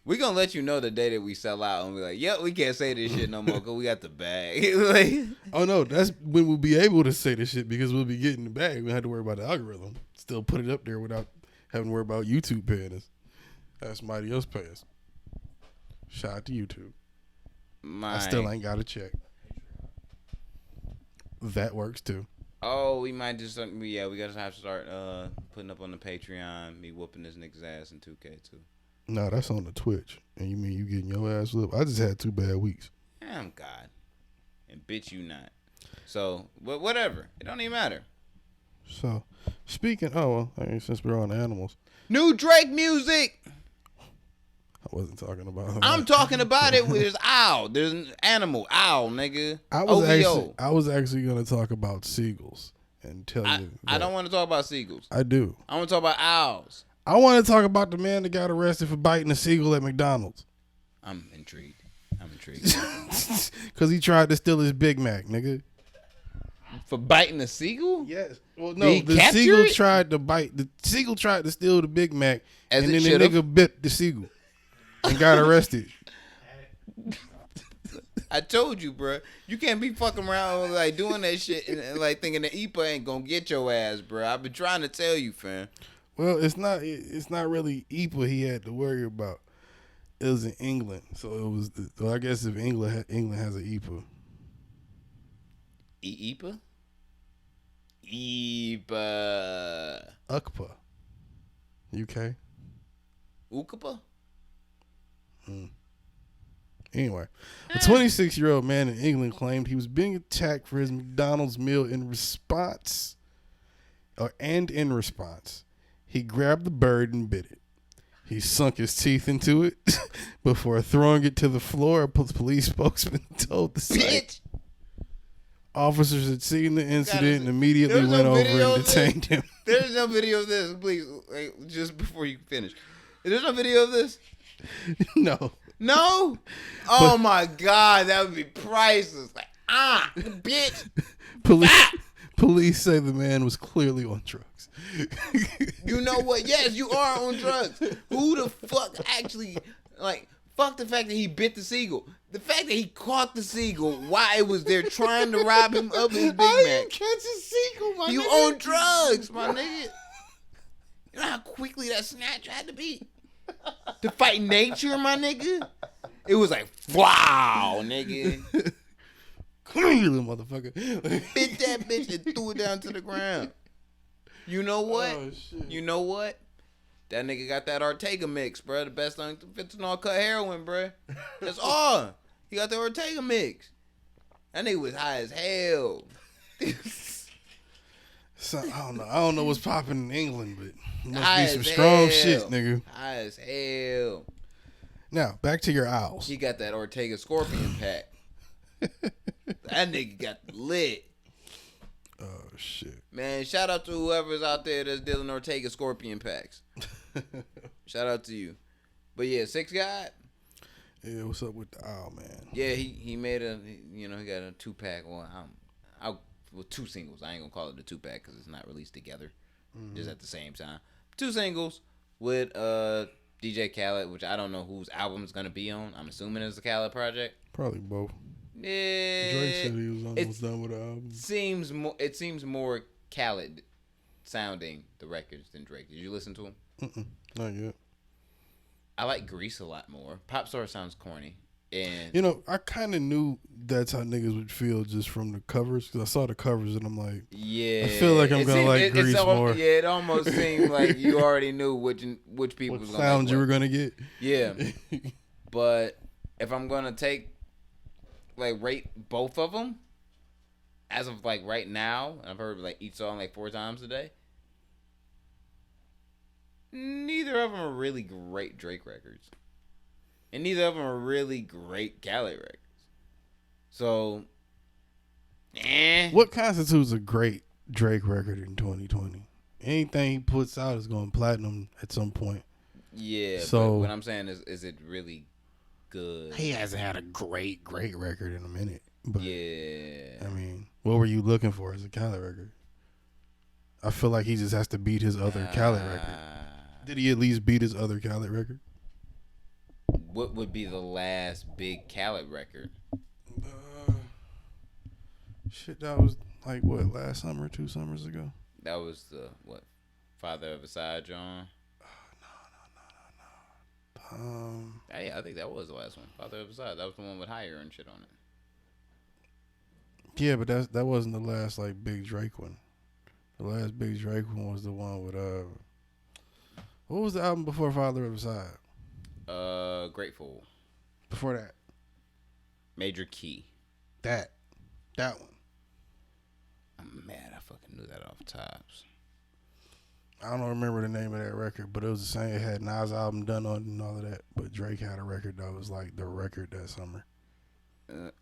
We gonna let you know the day that we sell out and be like, yep, we can't say this shit no more because we got the bag. Like, Oh no, that's when we'll be able to say this shit because we'll be getting the bag. We don't have to worry about the algorithm. Still put it up there without having to worry about YouTube paying us. Have somebody else pay us. Shout out to YouTube. I still ain't got a check. That works too. Oh, we might just we gotta have to start putting up on the Patreon. Me whooping this nigga's ass in 2K too. No, that's on the Twitch. And you mean you getting your ass whooped? I just had 2 bad weeks. I'm God, and bitch you not. So, but whatever. It don't even matter. So, speaking, I mean, since we're on animals, New Drake music. I wasn't talking about. I'm talking about it. There's owl. There's an animal. Owl, nigga. I was actually gonna talk about seagulls and tell I you. don't want to talk about seagulls. I do. I want to talk about owls. I want to talk about the man that got arrested for biting a seagull at McDonald's I'm intrigued. because he tried to steal his Big Mac, nigga. For biting a seagull? Yes. Well, Did no, he the capture seagull it? tried to bite. The seagull tried to steal the Big Mac, As and it then the should've. nigga bit the seagull and got arrested. I told you, bro. You can't be fucking around like doing that shit and like thinking the EPA ain't gonna get your ass, bro. I've been trying to tell you, fam. Well, it's not really EPA he had to worry about. It was in England, so it was. Well, I guess if England has an EPA. EPA? EPA. UCPA. UK. Ukapa? Anyway, a 26-year-old man in England claimed he was being attacked for his McDonald's meal in response, he grabbed the bird and bit it. He sunk his teeth into it before throwing it to the floor, a police spokesman told the site. Bitch! Officers had seen the incident and There's immediately no went over video and of this. detained him. There's no video of this. Please, like, just before you finish. There's no video of this? No. No? Oh my God, that would be priceless. Like, bitch. Police say the man was clearly on drugs. You know what? Yes, you are on drugs. Who the fuck actually, like, fuck the fact that he bit the seagull. The fact that he caught the seagull while it was there trying to rob him of his Big Mac. catch a seagull, my You nigga? on drugs, my nigga. You know how quickly that snatch had to be? To fight nature, my nigga? It was like, wow, nigga. Come here, you little motherfucker. Bit that bitch and threw it down to the ground. You know what? Oh, shit. You know what? That nigga got that Ortega mix, bro. The best on fentanyl cut heroin, bro. That's all. He got the Ortega mix. That nigga was high as hell. So, I don't know what's popping in England, but it must High be some as strong hell. shit, nigga. High as hell. Now, back to your owls. He got that Ortega Scorpion pack. That nigga got lit. Oh, shit. Man, shout out to whoever's out there that's dealing Ortega Scorpion packs. Shout out to you. But yeah, Six God. Yeah, what's up with the owl, man? Yeah, he made he got a 2-pack. Well, with 2 singles. I ain't gonna call it a 2-pack because it's not released together, just at the same time. 2 singles with DJ Khaled, which I don't know whose album it's gonna be on. I'm assuming it's the Khaled project. Probably both. Yeah, Drake said he was almost done with the album. It seems more Khaled sounding the records than Drake. Did you listen to him? Not yet. I like Grease a lot more. Pop Star sounds corny. And You know, I kind of knew that's how niggas would feel just from the covers because I saw the covers and I'm like, yeah, I feel like I'm gonna like Grease more. Yeah, it almost seemed like you already knew which people what was gonna sound like you were what. gonna get. Yeah, but if I'm gonna rate both of them as of like right now, and I've heard like each song like 4 times today. Neither of them are really great Drake records. And neither of them are really great Khaled records. So, What constitutes a great Drake record in 2020? Anything he puts out is going platinum at some point. Yeah, So- but what I'm saying is it really good? He hasn't had a great record in a minute. But Yeah. I mean, what were you looking for as a Khaled record? I feel like he just has to beat his other Khaled record. Did he at least beat his other Khaled record? What would be the last big Khaled record? Shit, that was like what, last summer, 2 summers ago? That was the Father of a Side John. Yeah, I think that was the last one. Father of a Side. That was the one with Higher and shit on it. Yeah, but that wasn't the last like big Drake one. The last big Drake one was the one with what was the album before Father of a Side? Grateful. Before that, Major Key. that one. I'm mad I fucking knew that off tops. I don't remember the name of that record, but it was the same. It had Nas' album done on it and all of that. But Drake had a record that was like the record that summer.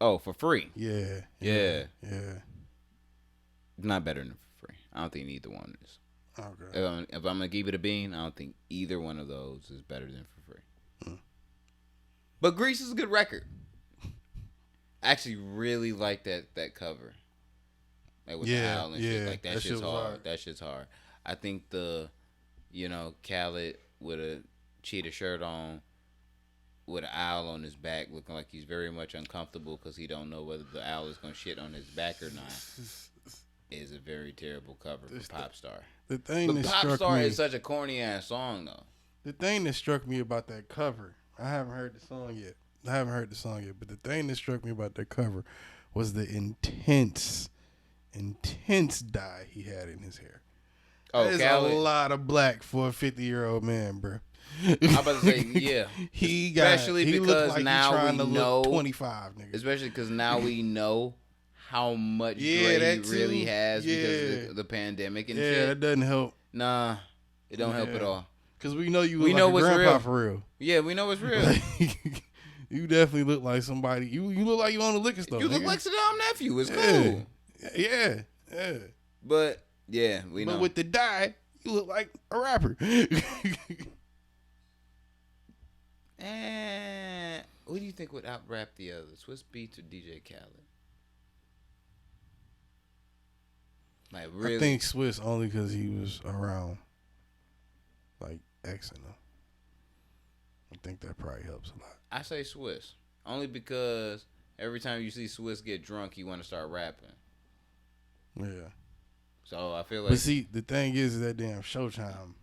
For free. Yeah. Yeah. Yeah. Not better than For Free. I don't think neither one is. Okay. If I'm gonna give it a bean, I don't think either one of those is better than For Free. But Grease is a good record. I actually really like that cover. Like with the owl and shit. Like that shit's hard. That shit's hard. I think Khaled with a cheetah shirt on, with an owl on his back, looking like he's very much uncomfortable because he don't know whether the owl is gonna shit on his back or not, is a very terrible cover for Pop Star. The thing But that Pop struck Star me, is such a corny ass song though. the thing that struck me about that cover, I haven't heard the song yet. But the thing that struck me about that cover was the intense dye he had in his hair. Oh, That is Khaled. a lot of black for a 50-year-old man, bro. I'm about to say, yeah. he Especially looked because like he now trying we to know, look 25, nigga. especially because now we know how much Yeah, gray that he too. really has because Yeah. of the pandemic and Yeah, shit. that doesn't help. Nah, it don't help Yeah. at all. Cause we know you look We like know a what's grandpa real. for real. Yeah, we know it's real. Like, you definitely look like somebody. You look like you own a liquor store. You look nigga. like Saddam nephew. It's Yeah. cool. Yeah. But yeah, we know. But with the dye, you look like a rapper. And who do you think would out rap the others? Swiss Beats or DJ Khaled? Like really? I think Swiss only because he was around, like X and them. I think that probably helps a lot. I say Swiss only because every time you see Swiss get drunk, he want to start rapping. Yeah. So I feel like But see, the thing is that damn Showtime.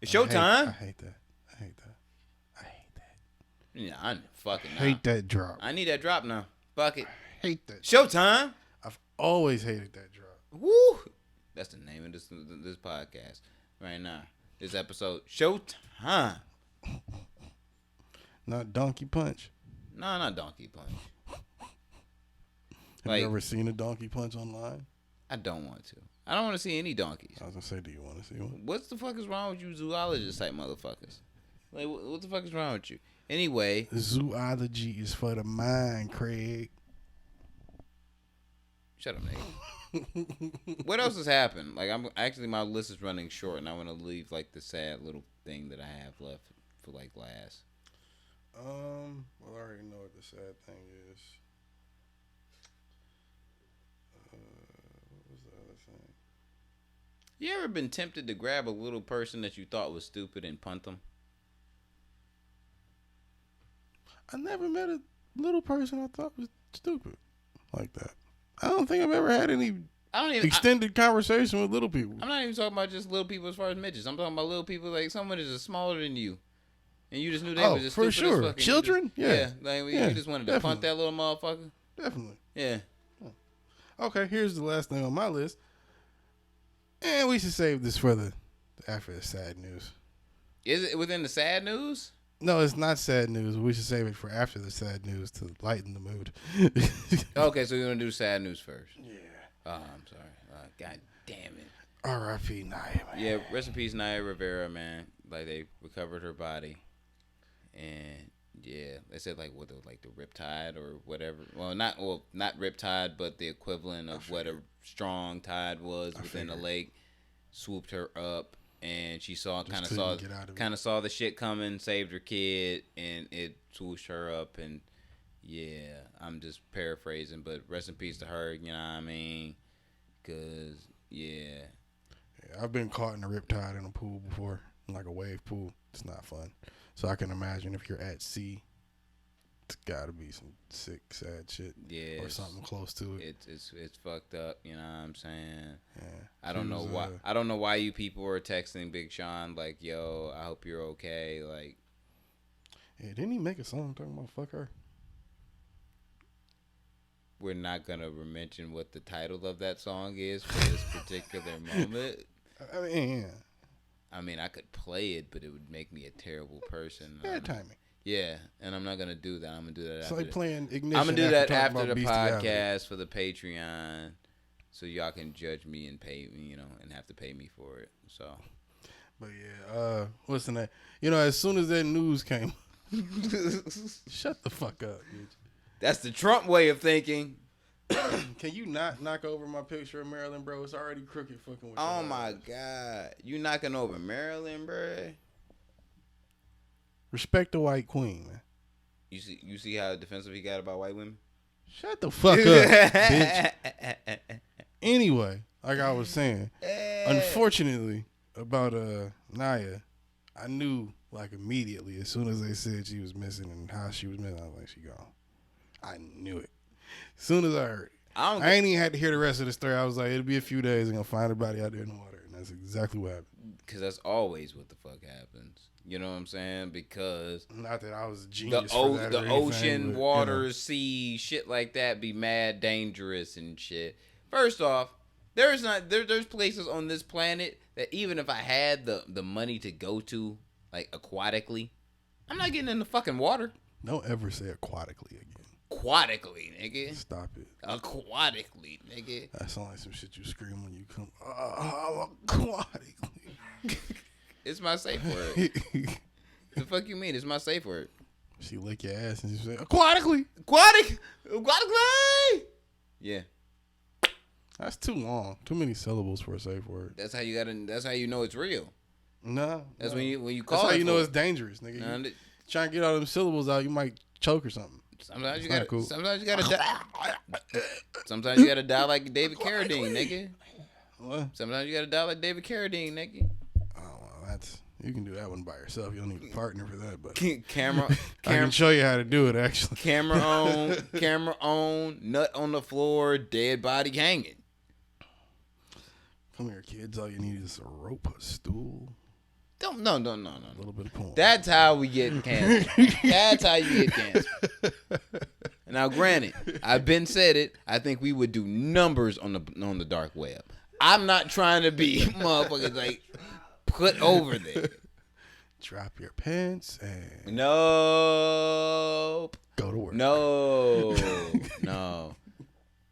it's Showtime. I hate that. Yeah, I fucking Hate that drop. I need that drop now. Fuck it. Hate that. Showtime. I've always hated that drop. Woo. That's the name of this podcast right now. This episode, Showtime. Not Donkey Punch. No, not Donkey Punch. Have Like- you ever seen a Donkey Punch online? I don't want to. I don't want to see any donkeys. I was gonna say, do you want to see one? What the fuck is wrong with you zoologist type motherfuckers? Like, what the fuck is wrong with you? Anyway, Zoology is for the mind, Craig. shut up, nigga. What else has happened? Like, my list is running short, and I want to leave like the sad little thing that I have left for like last. Well, I already know what the sad thing is. What was the other thing? You ever been tempted to grab a little person that you thought was stupid and punt them? I never met a little person I thought was stupid like that. I don't think I've ever had any I don't even. extended conversation with little people. I'm not even talking about just little people as far as midgets. I'm talking about little people like someone is just smaller than you, and you just knew they Oh, was just for stupid as sure. fuck, and you Children? just- Yeah. Like Yeah, you just wanted to definitely. punt that little motherfucker. Definitely. Yeah. Okay, here's the last thing on my list. And we should save this for after the sad news. Is it within the sad news? No, it's not sad news. We should save it for after the sad news to lighten the mood. Okay, so we're gonna do sad news first. Yeah. Oh, I'm sorry. God damn it. R.I.P. Naya, man. Yeah, rest in peace, Naya Rivera, man. Like they recovered her body, and yeah, they said like what the riptide or whatever. Well, not riptide, but the equivalent of what a strong tide was within the lake, swooped her up, and she couldn't get out of it. saw the shit coming, saved her kid, and it swooshed her up, and yeah, I'm just paraphrasing, but rest in peace to her. You know what I mean? Cause yeah. I've been caught in a riptide in a pool before, in like a wave pool. It's not fun. So I can imagine if you're at sea, it's got to be some sick, sad shit. Yeah, Or something close to it. It's fucked up. You know what I'm saying? Yeah. I don't She know was, why. I don't know why you people were texting Big Sean like, "Yo, I hope you're okay." Like, Yeah, didn't he make a song talking about fuck her? we're not gonna mention what the title of that song is for this particular moment. I mean, yeah. I mean, I could play it, but it would make me a terrible person. Bad timing. Yeah, and I'm not gonna do that. I'm gonna do that It's after. like playing Ignition. I'm gonna do that after talking the about bestiality. podcast for the Patreon. so y'all can judge me and pay me, and have to pay me for it. So, But yeah, what's the name? As soon as that news came, shut the fuck up, bitch. that's the Trump way of thinking. Can you not knock over my picture of Maryland, bro? It's already crooked fucking with Oh your my ass. God, you knocking over Maryland, bruh? Respect the white queen, man. You see how defensive he got about white women? Shut the fuck up, bitch. Anyway, like I was saying, unfortunately about Naya, I knew like immediately as soon as they said she was missing and how she was missing, I was like, she gone. I knew it. As soon as I heard it. I ain't even had to hear the rest of the story. I was like, it'll be a few days and gonna find her body out there in the water. And that's exactly what happened. Because that's always what the fuck happens. You know what I'm saying? Because not that I was a genius the for that or the anything, ocean, but, water, sea, shit like that be mad dangerous and shit. First off, there's places on this planet that even if I had the money to go to, like aquatically, I'm not getting in the fucking water. Don't ever say aquatically again. Aquatically, nigga. Stop it. Aquatically, nigga. That sounds like some shit you scream when you come. Aquatically. It's my safe word. The fuck you mean? It's my safe word. She lick your ass and she say aquatically. Aquatically. Yeah. That's too long. Too many syllables for a safe word. That's how you know it's real. No. That's when you call. That's how it you know for it's dangerous, nigga. Nah, You trying to get all them syllables out, you might choke or something. Sometimes you That's gotta. not cool. Sometimes you gotta die. Sometimes you gotta die like David Carradine, nigga. What? Sometimes you gotta die like David Carradine, nigga. Oh, well, you can do that one by yourself. You don't need a partner for that, but Camera. I can show you how to do it, actually. Camera on, nut on the floor, dead body hanging. Come here, kids. All you need is a rope, a stool, No. a little bit of porn. That's how we get canceled. That's how you get canceled. Now, granted, I've been said it. I think we would do numbers on the dark web. I'm not trying to be motherfuckers like put over there. Drop your pants and Nope. go to work. No.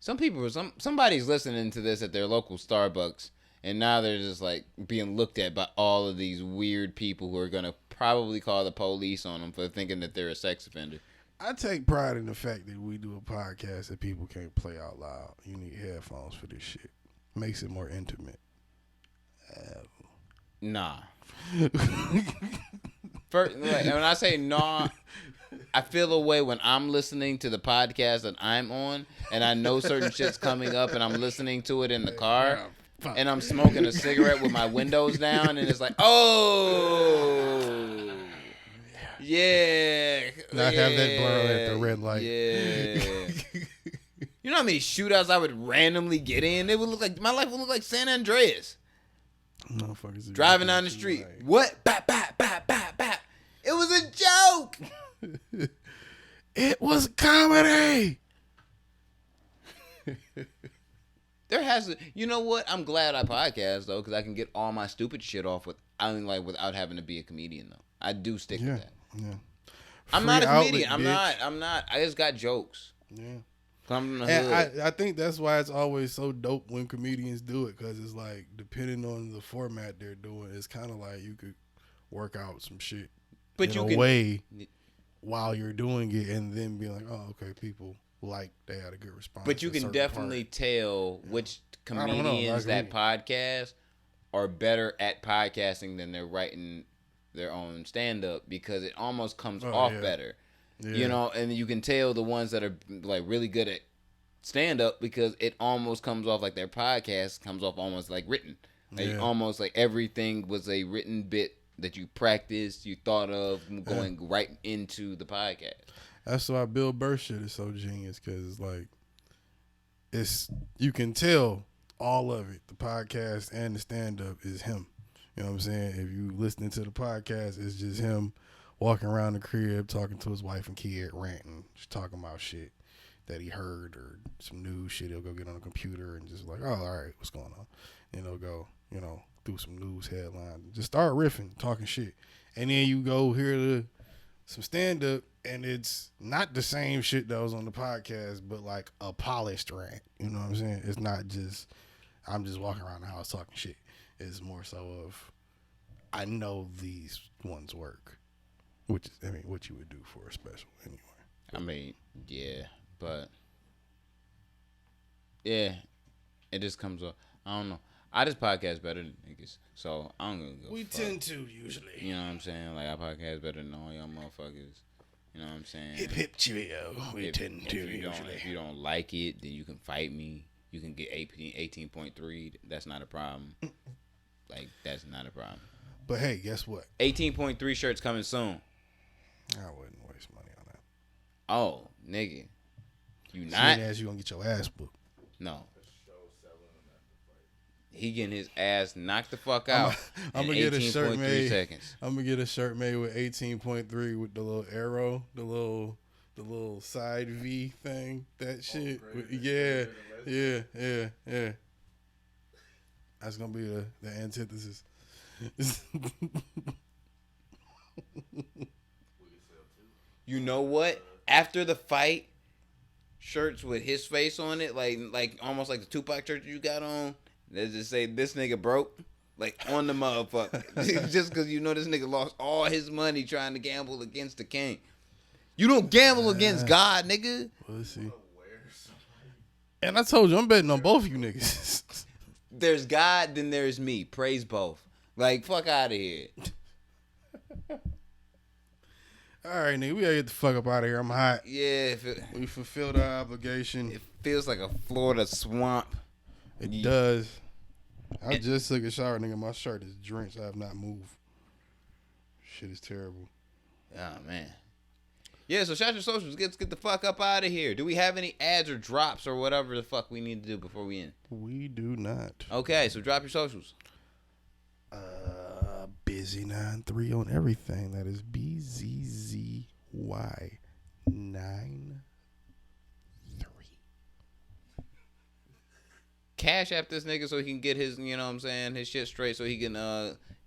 Somebody's listening to this at their local Starbucks, and now they're just like being looked at by all of these weird people who are gonna probably call the police on them for thinking that they're a sex offender. I take pride in the fact that we do a podcast that people can't play out loud. You need headphones for this shit. Makes it more intimate. Nah. First, like, when I say nah, I feel a way when I'm listening to the podcast that I'm on, and I know certain shit's coming up, and I'm listening to it in the car, and I'm smoking a cigarette with my windows down, and it's like, oh, yeah. Not have that blur at the red light. Yeah. You know how many shootouts I would randomly get in? It would look like my life would look like San Andreas. Motherfuckers Driving down the street. What? Bap, bap, bap, bap, bap. It was a joke. It was comedy. There has to. You know what? I'm glad I podcast though, because I can get all my stupid shit off without having to be a comedian though. I do stick with that. Yeah. I'm not a Free comedian. outlet, I'm not. I just got jokes. Yeah. Come from the And hood. I think that's why it's always so dope when comedians do it, because it's like, depending on the format they're doing, it's kind of like you could work out some shit But in a way while you're doing it, and then be like, oh, okay, people they had a good response. But you to a can certain definitely part. tell which don't know. I comedians that agree. podcast are better at podcasting than they're writing their own stand up, because it almost comes off yeah. better. Yeah. You know, and you can tell the ones that are like really good at stand up, because it almost comes off like their podcast comes off almost like written. Like almost like everything was a written bit that you practiced, you thought of going right into the podcast. That's why Bill Burr shit is so genius, because it's like, you can tell all of it. The podcast and the stand up is him. You know what I'm saying? If you listening to the podcast, it's just him walking around the crib talking to his wife and kid, ranting, just talking about shit that he heard or some news shit. He'll go get on the computer and just like, oh, all right, what's going on? And he'll go, through some news headline, just start riffing, talking shit. And then you go hear some stand up, And it's not the same shit that was on the podcast, but like a polished rant. You know what I'm saying? It's not just I'm just walking around the house talking shit. It's more so of I know these ones work, which is what you would do for a special anyway. I mean, yeah, but yeah, it just comes up. I don't know. I just podcast better than niggas, so I don't gonna go. We tend to usually. You know what I'm saying? Like I podcast better than all y'all motherfuckers. You know what I'm saying? Hip hip cheerio. We tend to usually. If you don't like it, then you can fight me. You can get 18.3. That's not a problem. Like that's not a problem. But hey, guess what? 18.3 shirts coming soon. I wouldn't waste money on that. Oh, nigga, you not? Seeing as you gonna get your ass booked. No. He getting his ass knocked the fuck out. I'm gonna get a shirt made. Seconds. I'm gonna get a shirt made with 18.3 with the little arrow, the little side V thing. That shit. Yeah. That's gonna be the antithesis. You know what? After the fight, shirts with his face on it, like almost like the Tupac shirt you got on. They just say this nigga broke, like on the motherfucker, just because you know this nigga lost all his money trying to gamble against the king. You don't gamble against God, nigga. We'll see. And I told you, I'm betting on both of you niggas. There's God, then there's me. Praise both. Like fuck out of here. All right, nigga, we gotta get the fuck up out of here. I'm hot. Yeah, We fulfilled our obligation. it feels like a Florida swamp. It does. I just took a shower, nigga. My shirt is drenched. I have not moved. Shit is terrible. Oh man. Yeah, so shout your socials. Get the fuck up out of here. Do we have any ads or drops or whatever the fuck we need to do before we end? We do not. Okay, so drop your socials. Busy93 on everything. That is BZZY93. Cash app this nigga so he can get his, you know what I'm saying, his shit straight so he can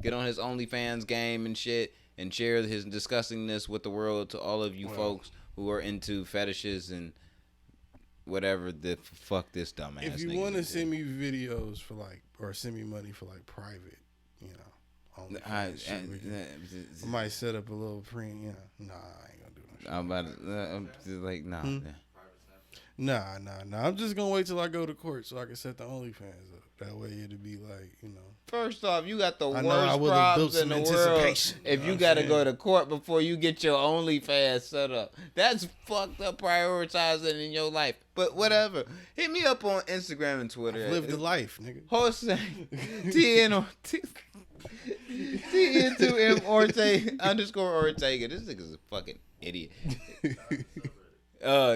get on his OnlyFans game and shit and share his disgustingness with the world to all of you folks who are into fetishes and whatever the fuck this dumbass nigga. If you want to send me videos for like, or send me money for like private, you know, I might set up a little nah, I ain't gonna do that shit. I'm about to, I'm just like, nah. Nah. I'm just gonna wait till I go to court so I can set the OnlyFans up. That way it'll be like, you know. First off, you got the I worst problems in the world if you got to go to court before you get your OnlyFans set up. That's fucked up prioritizing in your life. But whatever. Hit me up on Instagram and Twitter. Live the life, nigga. Jose TN2M Ortega. This nigga's a fucking idiot.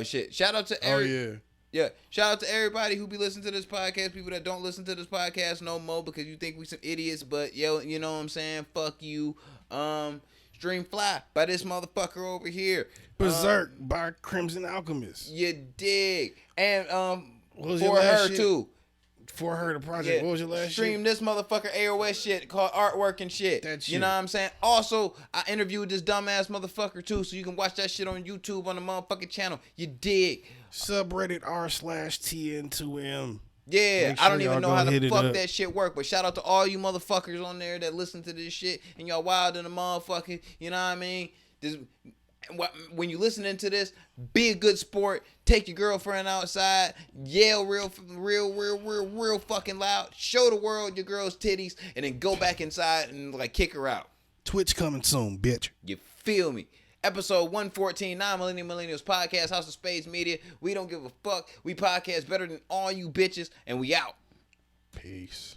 Shit. Shout out to Eric. Oh yeah. Yeah, shout out to everybody who be listening to this podcast. People that don't listen to this podcast no more because you think we some idiots. But yo, you know what I'm saying? Fuck you. Stream Fly by this motherfucker over here. Berserk by Crimson Alchemist. You dig? And what was for your last her shit? too. For her, the project. Yeah. What was your last Stream shit? this motherfucker AOS shit called Artwork and shit. That shit. You know what I'm saying? Also, I interviewed this dumbass motherfucker too, so you can watch that shit on YouTube on the motherfucking channel. You dig? Subreddit r/TN2M. Yeah, Make I don't sure y'all even know go how hit the it fuck up. that shit work, but shout out to all you motherfuckers on there that listen to this shit and y'all wild in the motherfucking, you know what I mean? When you listening to this, be a good sport. Take your girlfriend outside. Yell real fucking loud. Show the world your girl's titties, and then go back inside and like kick her out. Twitch coming soon, bitch. You feel me? Episode 114, Non-Millennial Millennials Podcast, House of Spades Media. We don't give a fuck. We podcast better than all you bitches, and we out. Peace.